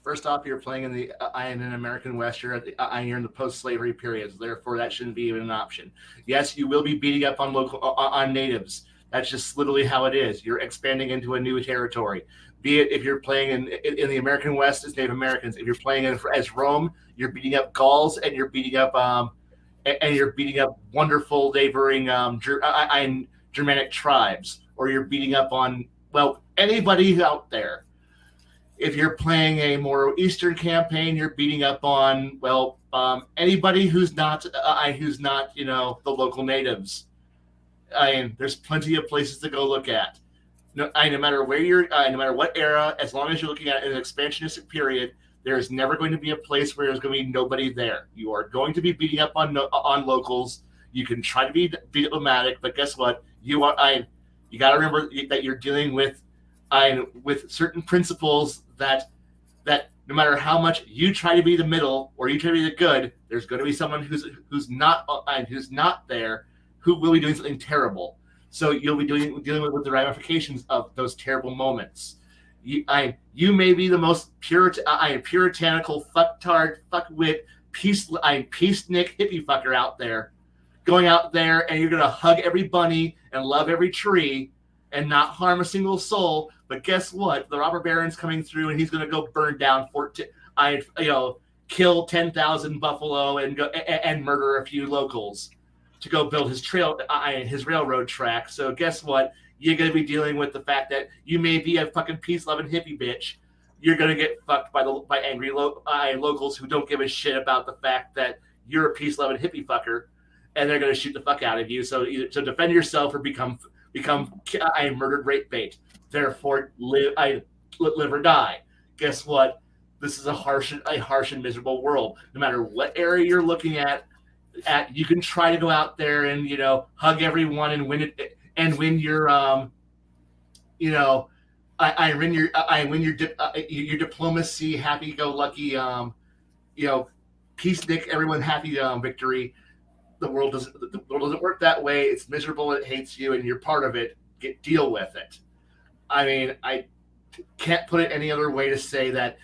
First off, you're playing in an American West. You're in the post-slavery periods. Therefore, that shouldn't be even an option. Yes, you will be beating up on natives. That's just literally how it is. You're expanding into a new territory. Be it if you're playing in the American West as Native Americans. If you're playing as Rome, you're beating up Gauls and you're beating up wonderful neighboring Germanic tribes, or you're beating up on anybody out there. If you're playing a more Eastern campaign, you're beating up on anybody who's not the local natives. There's plenty of places to go look at. No matter where you're, no matter what era, as long as you're looking at an expansionistic period, there is never going to be a place where there's going to be nobody there. You are going to be beating up on locals. You can try to be diplomatic, but guess what? You got to remember that you're dealing with with certain principles that no matter how much you try to be the middle or you try to be the good, there's going to be someone who's not there who will be doing something terrible. So you'll be dealing with the ramifications of those terrible moments. You may be the most puritanical fucktard, fuckwit, peacenik hippie fucker out there, going out there and you're gonna hug every bunny and love every tree and not harm a single soul. But guess what? The robber baron's coming through and he's gonna go burn down kill 10,000 buffalo and go and murder a few locals to go build his his railroad track. So guess what? You're going to be dealing with the fact that you may be a fucking peace-loving hippie bitch. You're going to get fucked by angry locals who don't give a shit about the fact that you're a peace-loving hippie fucker, and they're going to shoot the fuck out of you. So defend yourself or become murdered rape bait. Therefore, live or die. Guess what? This is a harsh and miserable world. No matter what area you're looking at, you can try to go out there and hug everyone and win it. And when you're, I win your diplomacy, happy-go-lucky, peacenik, everyone happy victory. The world doesn't work that way. It's miserable. It hates you, and you're part of it. Deal with it. I mean, I can't put it any other way to say that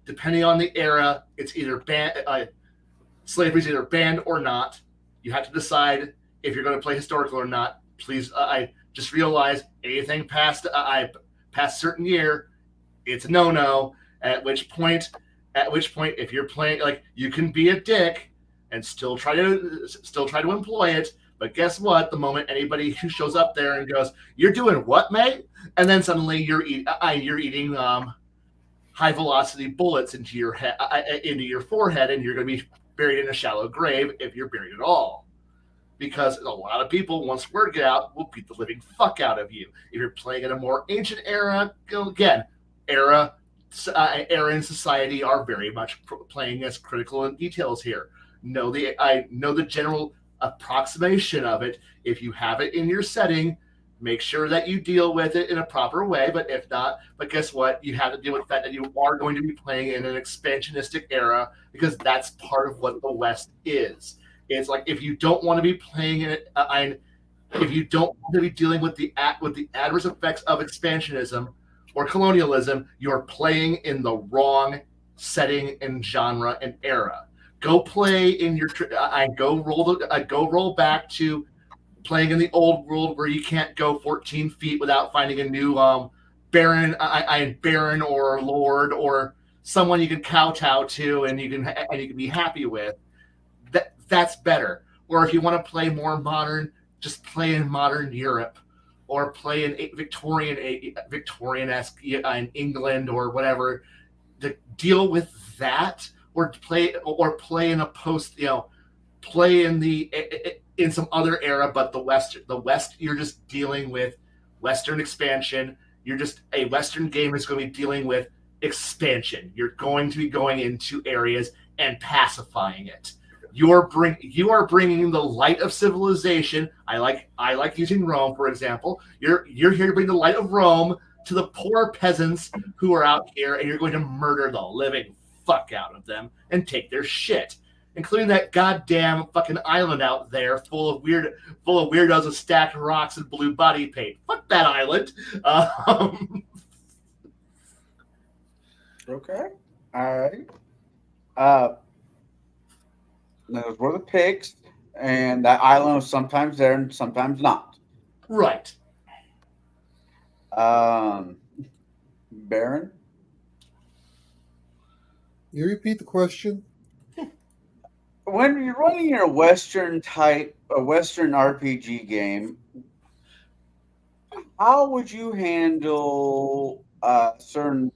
depending on the era, it's either banned. Slavery's either banned or not. You have to decide if you're going to play historical or not. Please, I just realize anything past certain year, it's a no-no. At which point, if you're playing, you can be a dick and still try to employ it. But guess what? The moment anybody who shows up there and goes, "You're doing what, mate?" and then suddenly you're eating high velocity bullets into your head, into your forehead, and you're going to be buried in a shallow grave if you're buried at all. Because a lot of people, once word get out, will beat the living fuck out of you. If you're playing in a more ancient era, era in society are very much playing as critical in details here. I know the general approximation of it. If you have it in your setting, make sure that you deal with it in a proper way. But if not, guess what? You have to deal with the fact that you are going to be playing in an expansionistic era because that's part of what the West is. It's like if you don't want to be playing in it, if you don't want to be dealing with the adverse effects of expansionism or colonialism, you're playing in the wrong setting and genre and era. Go play in your go roll back to playing in the old world where you can't go 14 feet without finding a new baron or lord or someone you can kowtow to and you can be happy with. That's better. Or if you want to play more modern, just play in modern Europe, or play in Victorian-esque in England or whatever. To deal with that, or play in a post, play in some other era. But the West, you're just dealing with Western expansion. A Western game is going to be dealing with expansion. You're going to be going into areas and pacifying it. You are bringing the light of civilization. I like using Rome, for example. You're here to bring the light of Rome to the poor peasants who are out here, and you're going to murder the living fuck out of them and take their shit, including that goddamn fucking island out there full of weirdos with stacked rocks and blue body paint. Fuck that island. Okay. All right. Those were the picks, and that island was sometimes there and sometimes not. Right. Baron? You repeat the question? When you're running a Western RPG game, how would you handle certain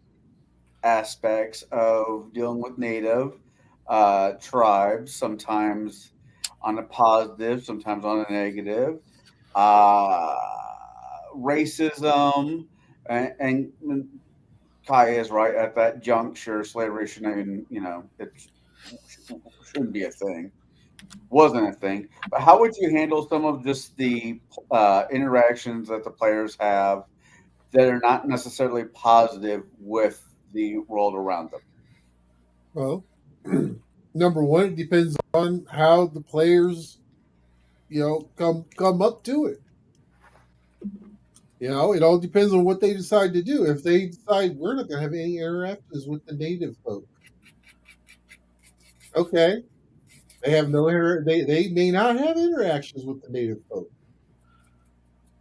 aspects of dealing with native tribes, sometimes on a positive, sometimes on a negative, racism, and Kai is right. At that juncture, slavery shouldn't even, it shouldn't be a thing. Wasn't a thing. But how would you handle some of just the interactions that the players have that are not necessarily positive with the world around them? Well, number one, it depends on how the players, come up to it. It all depends on what they decide to do. If they decide we're not going to have any interactions with the native folk, okay, they have no they may not have interactions with the native folk.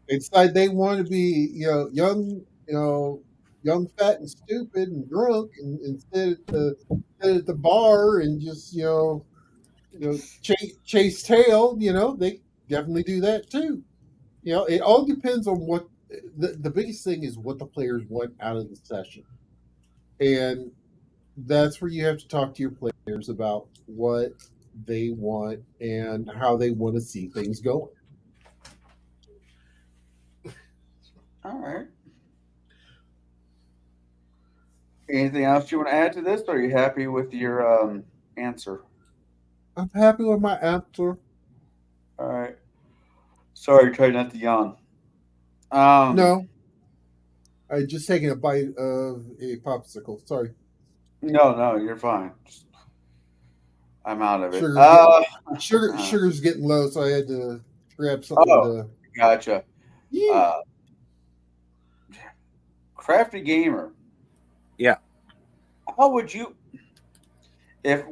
They decide they want to be, young, young, fat, and stupid and drunk, and sit at the bar and just, chase tail. They definitely do that too. It all depends on what the biggest thing is, what the players want out of the session. And that's where you have to talk to your players about what they want and how they want to see things going. All right. Anything else you want to add to this, or are you happy with your answer? I'm happy with my answer. All right. Sorry, try not to yawn. No, I just taken a bite of a popsicle. Sorry. No, you're fine. I'm out of it. Sugar's getting low, so I had to grab something to. Gotcha. Yeah. Crafty gamer. Yeah. How would you, if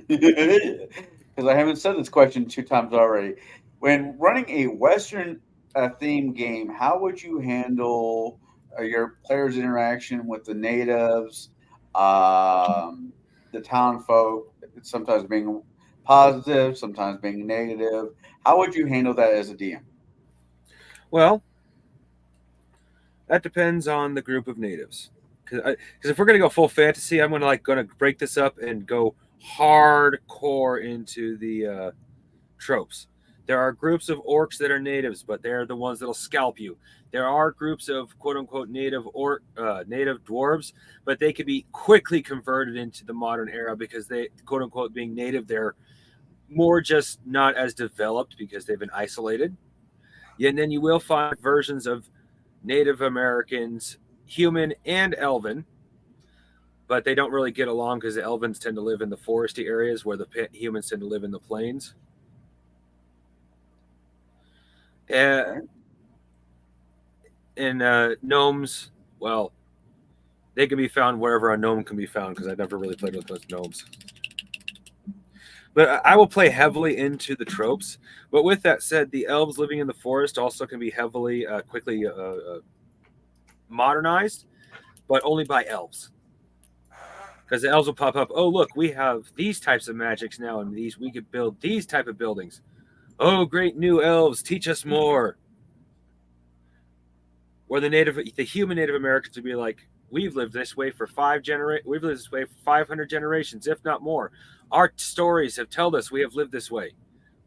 because I haven't said this question 2 times already, when running a Western themed game, how would you handle your players' interaction with the natives, the town folk, sometimes being positive, sometimes being negative? How would you handle that as a DM? Well, that depends on the group of natives. Because if we're gonna go full fantasy, I'm gonna break this up and go hardcore into the tropes. There are groups of orcs that are natives, but they're the ones that'll scalp you. There are groups of quote unquote native dwarves, but they could be quickly converted into the modern era because they quote unquote being native, they're more just not as developed because they've been isolated. Yeah, and then you will find versions of Native Americans, human and elven, but they don't really get along because the elvens tend to live in the foresty areas where the humans tend to live in the plains. And gnomes, well, they can be found wherever a gnome can be found because I've never really played with those gnomes. But I will play heavily into the tropes. But with that said, the elves living in the forest also can be heavily, quickly modernized, but only by elves. Because the elves will pop up. Oh, look, we have these types of magics now, and we could build these type of buildings. Oh, great new elves, teach us more. Or the human Native Americans would be like, we've lived this way for 500 generations, if not more. Our stories have told us we have lived this way.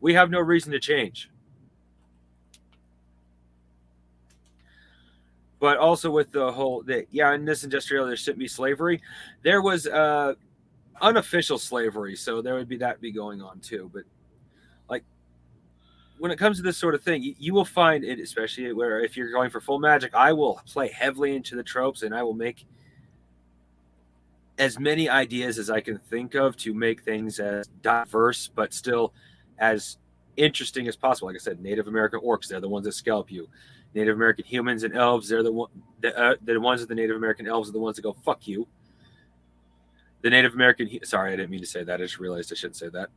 We have no reason to change. But also with the whole, in this industrial, there shouldn't be slavery. There was unofficial slavery, so there would be going on too. But like when it comes to this sort of thing, you will find it, especially where if you're going for full magic, I will play heavily into the tropes, and I will make as many ideas as I can think of to make things as diverse, but still as interesting as possible. Like I said, Native American orcs, they're the ones that scalp you. Native American humans and elves, they're the ones of the Native American elves are the ones that go, fuck you. The Native American, sorry, I didn't mean to say that. I just realized I shouldn't say that.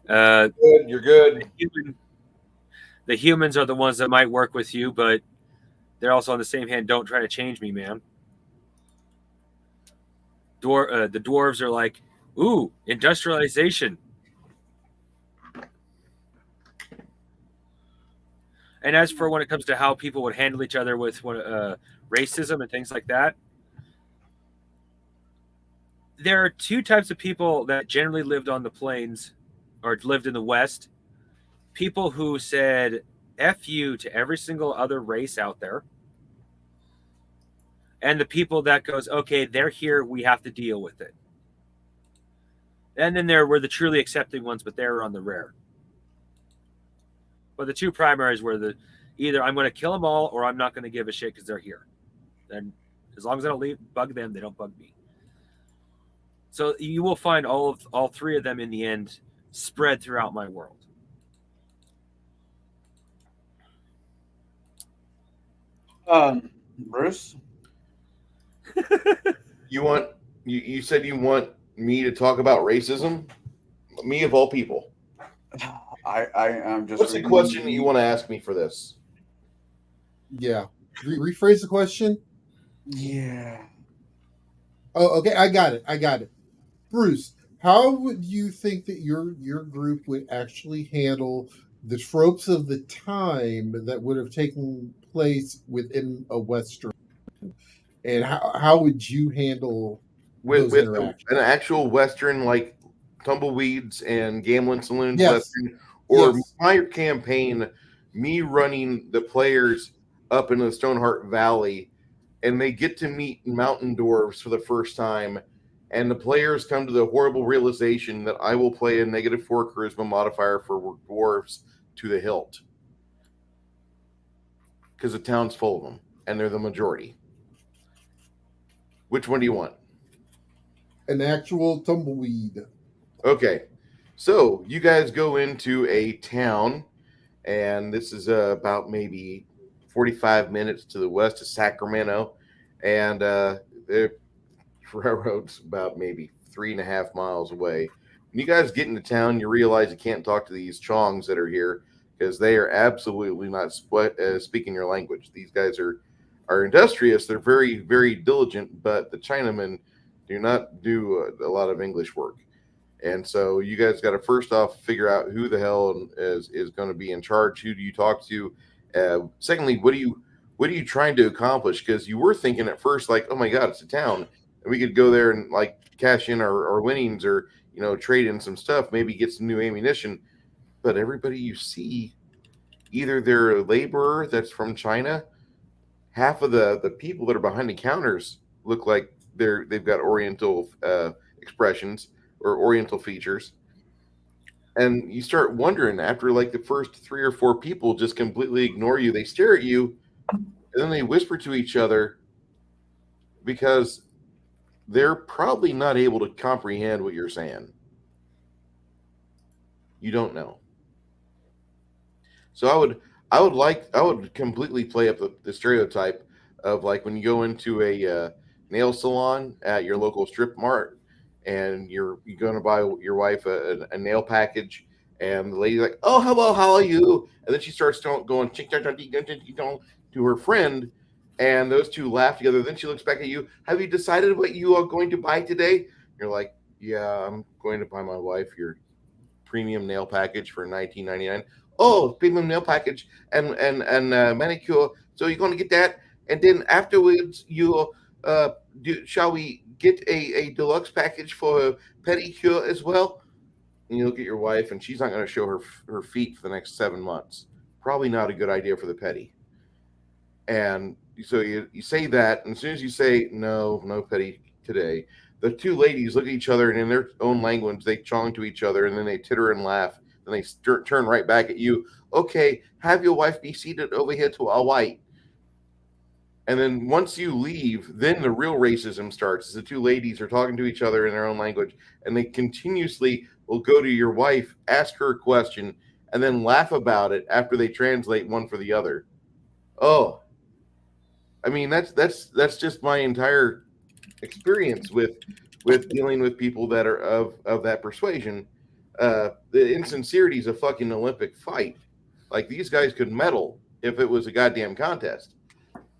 Good, you're good. The humans are the ones that might work with you, but they're also on the same hand, don't try to change me, man. The dwarves are like, ooh, industrialization. And as for when it comes to how people would handle each other with racism and things like that, there are 2 types of people that generally lived on the plains or lived in the West. People who said F you to every single other race out there. And the people that goes, okay, they're here, we have to deal with it. And then there were the truly accepting ones, but they were on the rare. But the 2 primaries were the Either I'm going to kill them all, or I'm not going to give a shit because they're here. And as long as I don't bug them, they don't bug me. So you will find all three of them in the end spread throughout my world. Bruce? You said you want me to talk about racism? Me of all people. I'm just. What's the question that you want to ask me for this? Yeah. Rephrase the question. Yeah. Oh, okay. I got it. Bruce, how would you think that your group would actually handle the tropes of the time that would have taken place within a Western? And how would you handle those With interactions? an actual Western like tumbleweeds and gambling saloons Yes. Western, or Yes. my campaign, me running the players up into the Stoneheart Valley, and they get to meet mountain dwarves for the first time, and the players come to the horrible realization that I will play a -4 charisma modifier for dwarves to the hilt because the town's full of them and they're the majority. Which one do you want? An actual tumbleweed. Okay, so you guys go into a town, and this is about maybe 45 minutes to the west of Sacramento, and the railroad's about maybe 3.5 miles away. When you guys get into town, you realize you can't talk to these Chongs that are here because they are absolutely not speaking your language. These guys are industrious. They're very, very diligent, but the Chinamen do not do a lot of English work. And so you guys got to first off figure out who the hell is going to be in charge. Who do you talk to? Secondly, what are you trying to accomplish? Because you were thinking at first like, oh my god, it's a town, and we could go there and like cash in our winnings, or trade in some stuff, maybe get some new ammunition. But everybody you see, either they're a laborer that's from China. Half of the people that are behind the counters look like they've got Oriental expressions or Oriental features. And you start wondering after like the first 3 or 4 people just completely ignore you. They stare at you and then they whisper to each other because they're probably not able to comprehend what you're saying. You don't know. So I would completely play up the stereotype of like when you go into a nail salon at your local strip mart, and you're going to buy your wife a nail package, and the lady's like, "Oh, hello, how are you?" And then she starts going to her friend, and those two laugh together. Then she looks back at you. Have you decided what you are going to buy today? You're like, "Yeah, I'm going to buy my wife your premium nail package for $19.99. Oh, premium nail package and manicure. So you're going to get that, and then afterwards you shall we get a deluxe package for pedicure as well?" And you look at your wife, and she's not going to show her feet for the next 7 months. Probably not a good idea for the pedi. And so you say that, and as soon as you say no pedi today, the two ladies look at each other, and in their own language, they chong to each other, and then they titter and laugh. Then they turn right back at you. Okay, have your wife be seated over here to our right. And then once you leave, then the real racism starts. As the two ladies are talking to each other in their own language, and they continuously will go to your wife, ask her a question, and then laugh about it after they translate one for the other. Oh, I mean that's just my entire experience with dealing with people that are of that persuasion. The insincerity is a fucking Olympic fight. Like these guys could medal if it was a goddamn contest,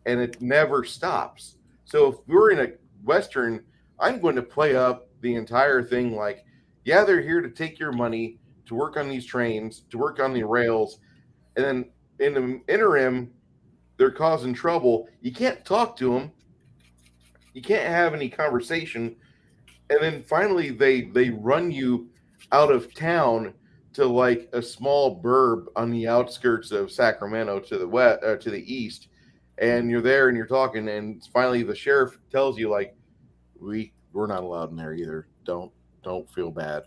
and it never stops. So if we're in a Western, I'm going to play up the entire thing like, yeah, they're here to take your money, to work on these trains, to work on the rails, and then in the interim, they're causing trouble. You can't talk to them. You can't have any conversation. And then finally they run you out of town to like a small burb on the outskirts of Sacramento to the west, to the east, and you're there and you're talking, and finally the sheriff tells you like, we're not allowed in there either. Don't feel bad.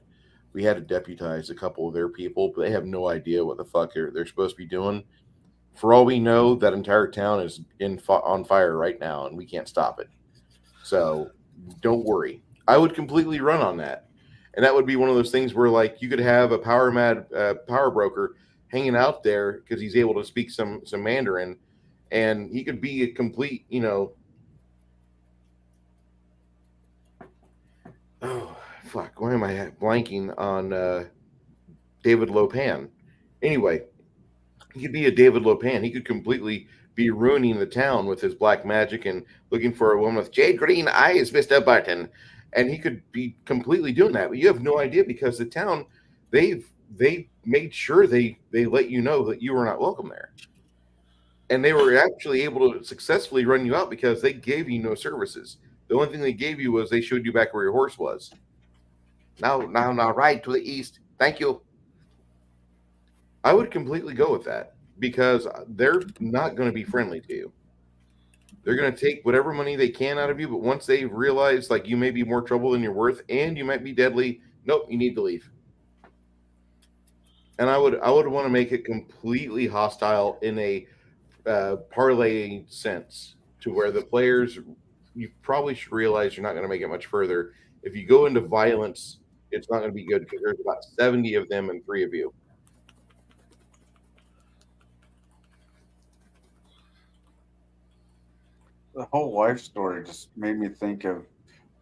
We had to deputize a couple of their people, but they have no idea what the fuck they're supposed to be doing. For all we know, that entire town is on fire right now, and we can't stop it. So don't worry. I would completely run on that. And that would be one of those things where, like, you could have a power broker hanging out there because he's able to speak some Mandarin, and he could be a complete, oh fuck, why am I blanking on David Lopan? Anyway, he could be a David Lopan. He could completely be ruining the town with his black magic and looking for a woman with jade green eyes, Mr. Barton. And he could be completely doing that, but you have no idea because the town, they made sure they let you know that you were not welcome there. And they were actually able to successfully run you out because they gave you no services. The only thing they gave you was they showed you back where your horse was. Now, right to the east. Thank you. I would completely go with that because they're not going to be friendly to you. They're going to take whatever money they can out of you, but once they realize like you may be more trouble than you're worth and you might be deadly, nope, you need to leave. And I would want to make it completely hostile in a parlay sense to where the players, you probably should realize you're not going to make it much further. If you go into violence, it's not going to be good because there's about 70 of them and 3 of you. The whole life story just made me think of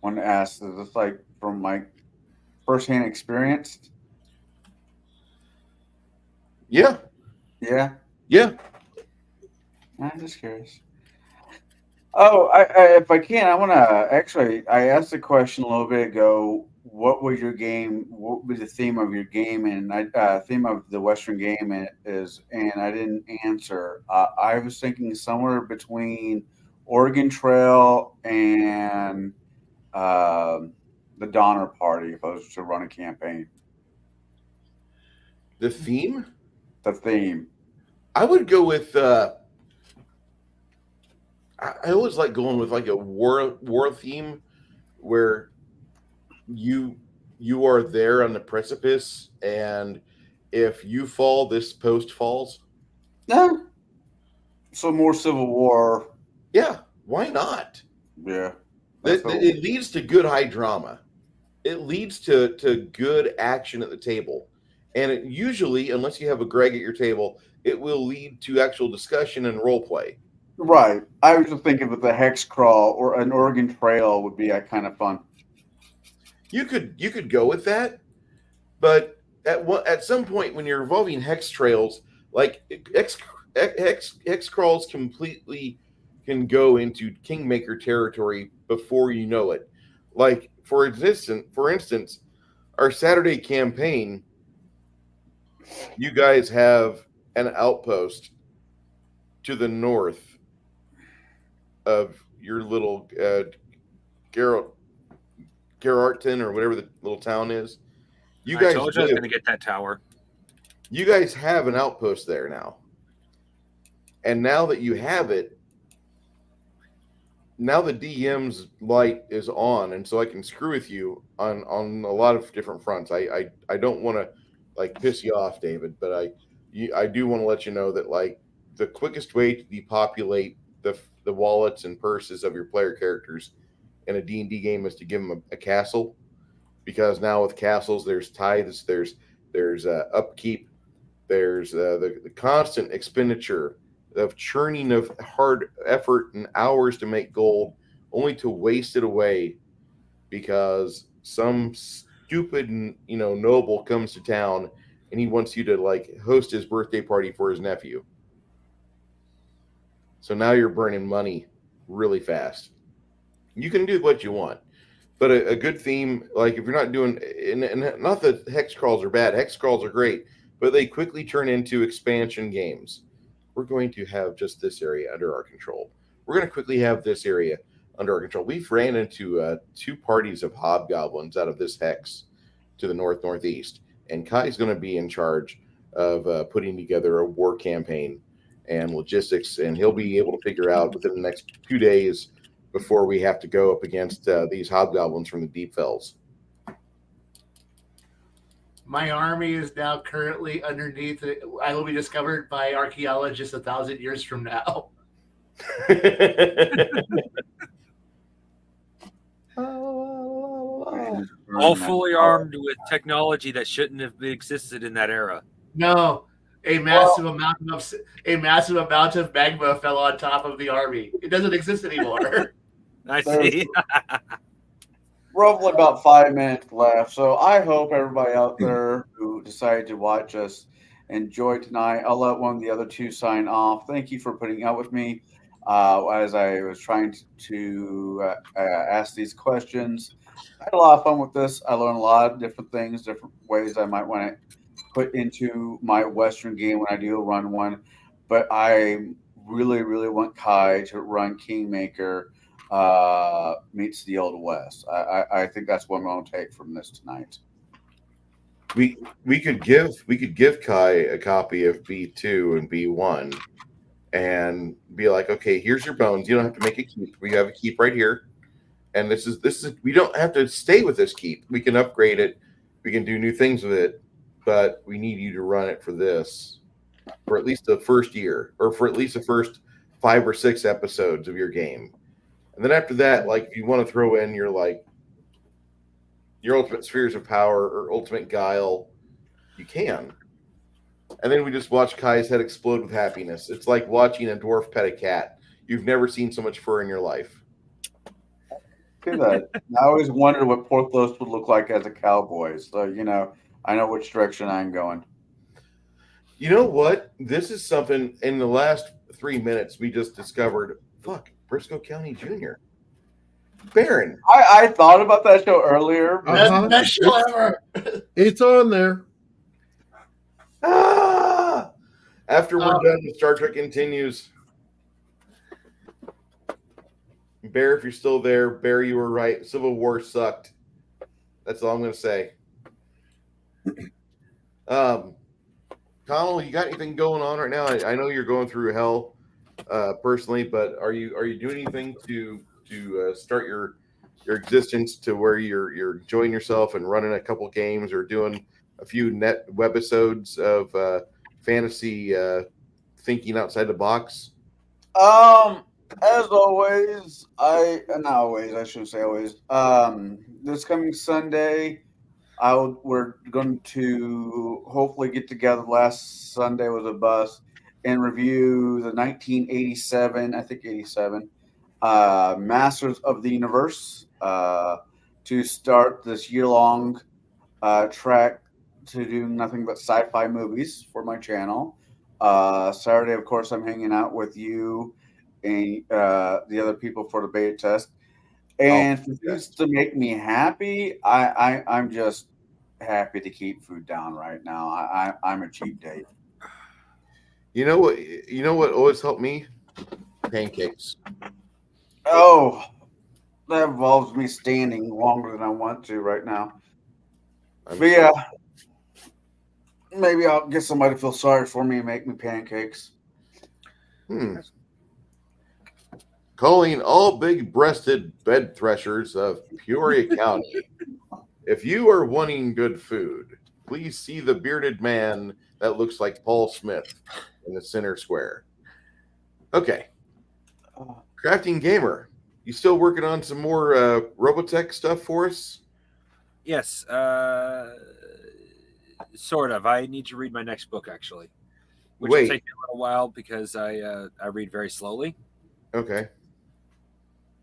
one asked, is this like from my firsthand experience? Yeah. Yeah. Yeah. I'm just curious. Oh, I if I can, I want to actually. I asked the question a little bit ago. What was your game? What was the theme of your game? And theme of the Western game is, and I didn't answer. I was thinking somewhere between Oregon Trail and the Donner Party. If I was to run a campaign, The theme? the theme. I would go with. I always like going with like a war theme, where you are there on the precipice, and if you fall, this post falls. No, so more Civil War. Yeah, why not? Yeah, It leads to good high drama. It leads to good action at the table, and it usually, unless you have a Greg at your table, it will lead to actual discussion and role play. right. I was just thinking that the hex crawl or an Oregon Trail would be kind of fun. You could go with that, but at some point when you're involving hex trails, like hex crawls completely can go into Kingmaker territory before you know it. Like for instance, our Saturday campaign, you guys have an outpost to the north of your little Gerarton or whatever the little town is. I told you I was going to get that tower. You guys have an outpost there now. And now that you have it, now the DM's light is on, and so I can screw with you on a lot of different fronts. I don't want to like piss you off, David, but I do want to let you know that like the quickest way to depopulate the wallets and purses of your player characters in a D&D game is to give them a castle, because now with castles there's tithes, there's upkeep, there's the constant expenditure of churning of hard effort and hours to make gold, only to waste it away because some stupid noble comes to town and he wants you to like host his birthday party for his nephew. So now you're burning money really fast. You can do what you want, but a good theme, like if you're not doing, and not that hex crawls are bad, hex crawls are great, but they quickly turn into expansion games. We're going to have just this area under our control. We're going to quickly have this area under our control. We've ran into 2 parties of hobgoblins out of this hex to the northeast, and Kai's going to be in charge of putting together a war campaign and logistics, and he'll be able to figure out within the next 2 days before we have to go up against these hobgoblins from the Deep Fells. My army is now currently underneath. I will be discovered by archaeologists 1,000 years from now. All fully armed with technology that shouldn't have existed in that era. No, a massive amount of magma fell on top of the army. It doesn't exist anymore. I see. Roughly about 5 minutes left, so I hope everybody out there who decided to watch us enjoyed tonight. I'll let one of the other two sign off. Thank you for putting up with me as I was trying to ask these questions. I had a lot of fun with this. I learned a lot of different things, different ways I might want to put into my Western game when I do run one. But I really, really want Kai to run Kingmaker meets the Old West. I think that's what I'm going to take from this tonight. We could give Kai a copy of B2 and B1 and be like, okay, here's your bones. You don't have to make a keep. We have a keep right here. And this is we don't have to stay with this keep. We can upgrade it. We can do new things with it, but we need you to run it for this for at least the first year or for at least the first 5 or 6 episodes of your game. And then after that, like if you want to throw in your ultimate spheres of power or ultimate guile, you can. And then we just watch Kai's head explode with happiness. It's like watching a dwarf pet a cat. You've never seen so much fur in your life. Do that. I always wondered what Porthos would look like as a cowboy. So, I know which direction I'm going. You know what? This is something in the last 3 minutes we just discovered. Fuck, Briscoe County Jr. Baron. I thought about that show earlier. Best show ever. It's on there. Ah! After we're done, Star Trek continues. Bear, if you're still there, Bear, you were right. Civil War sucked. That's all I'm going to say. Connell, you got anything going on right now? I know you're going through hell personally, but are you doing anything to start your existence to where you're enjoying yourself and running a couple games or doing a few net webisodes of fantasy thinking outside the box? As always, I shouldn't say always. This coming Sunday, we're going to hopefully get together. Last Sunday was a bust and review the 1987, I think 87, Masters of the Universe to start this year-long track to do nothing but sci-fi movies for my channel. Saturday, of course, I'm hanging out with you and the other people for the beta test. And for things to make me happy, I'm just happy to keep food down right now. I'm a cheap date. You know what always helped me? Pancakes. Oh, that involves me standing longer than I want to right now. But yeah, maybe I'll get somebody to feel sorry for me and make me pancakes. Calling all big-breasted bed threshers of Peoria County. If you are wanting good food, please see the bearded man that looks like Paul Smith in the center square. Okay. Crafting Gamer, you still working on some more Robotech stuff for us? Yes, sort of. I need to read my next book, actually, which will take me a little while because I read very slowly. Okay.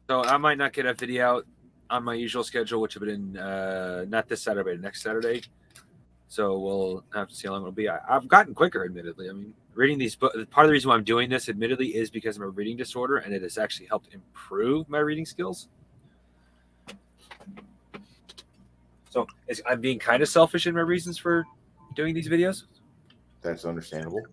So I might not get a video out on my usual schedule, which would have been not this Saturday, but next Saturday. So we'll have to see how long it'll be. I've gotten quicker, admittedly. I mean, reading these books, part of the reason why I'm doing this, admittedly, is because of a reading disorder, and it has actually helped improve my reading skills. So I'm being kind of selfish in my reasons for doing these videos. That's understandable.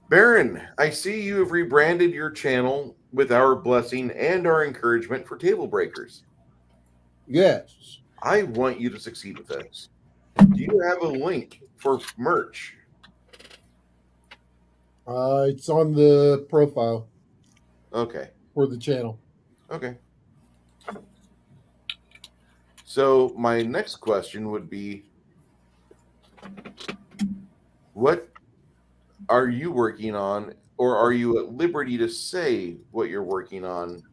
Baron, I see you have rebranded your channel with our blessing and our encouragement for Table Breakers. Yes. I want you to succeed with this. Do you have a link for merch? It's on the profile. Okay. For the channel. Okay. So my next question would be, what are you working on, or are you at liberty to say what you're working on,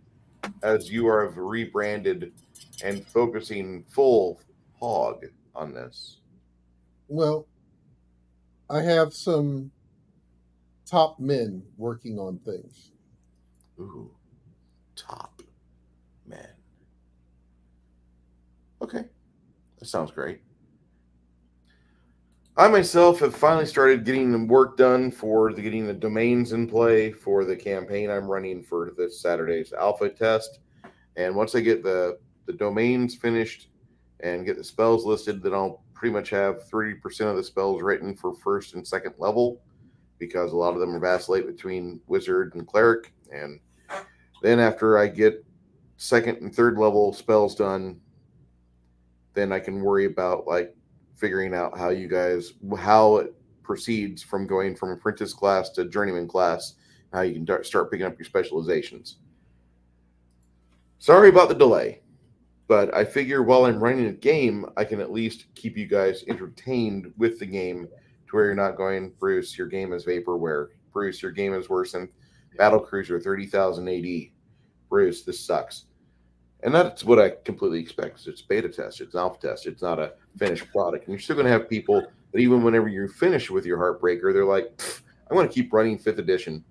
as you are rebranded and focusing full hog on this? Well, I have some top men working on things. Ooh, top men. Okay, that sounds great. I myself have finally started getting the work done for getting the domains in play for the campaign I'm running for this Saturday's alpha test. And once I get the domains finished and get the spells listed, then I'll pretty much have 30% of the spells written for first and second level, because a lot of them are vacillate between wizard and cleric. And then after I get second and third level spells done, then I can worry about like figuring out how it proceeds from going from apprentice class to journeyman class, how you can start picking up your specializations. Sorry about the delay, but I figure while I'm running a game, I can at least keep you guys entertained with the game, to where you're not going, Bruce, your game is vaporware. Bruce, your game is worse than Battlecruiser 30,000 AD. Bruce, this sucks. And that's what I completely expect. It's beta test, it's alpha test, it's not a finished product. And you're still going to have people that even whenever you finish with your Heartbreaker, they're like, I want to keep running 5th edition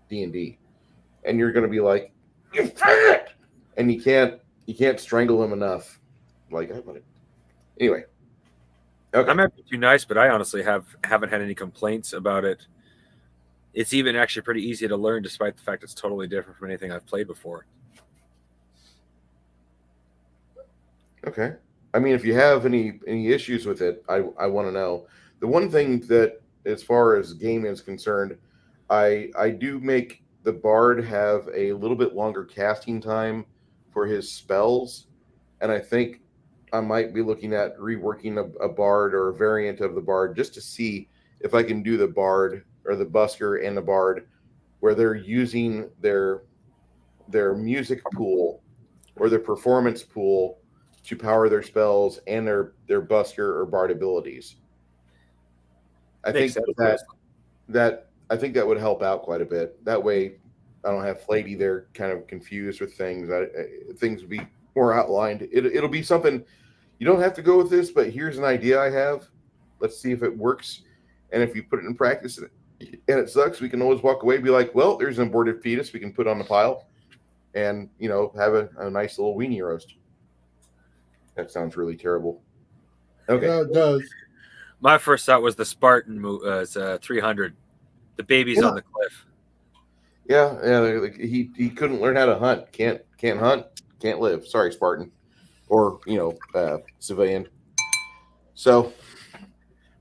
D&D. And you're going to be like, you failed! And you can't strangle them enough. Like, I want it. Anyway. Okay. I might be too nice, but I honestly haven't had any complaints about it. It's even actually pretty easy to learn, despite the fact it's totally different from anything I've played before. Okay. I mean, if you have any issues with it, I want to know. The one thing that, as far as game is concerned, I do make the bard have a little bit longer casting time for his spells, and I think I might be looking at reworking a bard or a variant of the bard, just to see if I can do the bard or the busker and the bard where they're using their music pool or their performance pool to power their spells and their busker or bard abilities. I think that would help out quite a bit. That way, I don't have Flatey there kind of confused with things. Things would be more outlined. It'll be something. You don't have to go with this, but here's an idea I have. Let's see if it works. And if you put it in practice and it sucks, we can always walk away and be like, well, there's an aborted fetus we can put on the pile and, have a nice little weenie roast. That sounds really terrible. Okay. Yeah, it does. My first thought was the Spartan 300. The baby's on the cliff. Yeah. Like he couldn't learn how to hunt. Can't hunt. Can't live. Sorry, Spartan. Or civilian. So,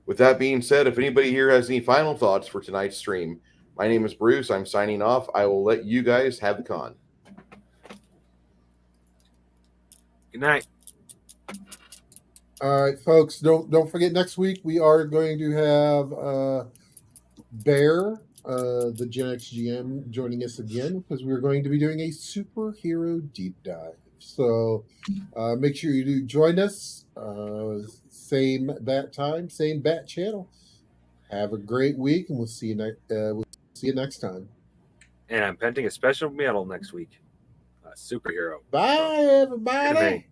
with that being said, if anybody here has any final thoughts for tonight's stream, my name is Bruce. I'm signing off. I will let you guys have the con. Good night. All right, folks. Don't forget, next week we are going to have Bear, the Gen X GM, joining us again, because we're going to be doing a superhero deep dive. So make sure you do join us. Same bat time, same bat channel. Have a great week, and we'll see you next time. And I'm penting a special medal next week. A superhero. Bye, everybody. Anime.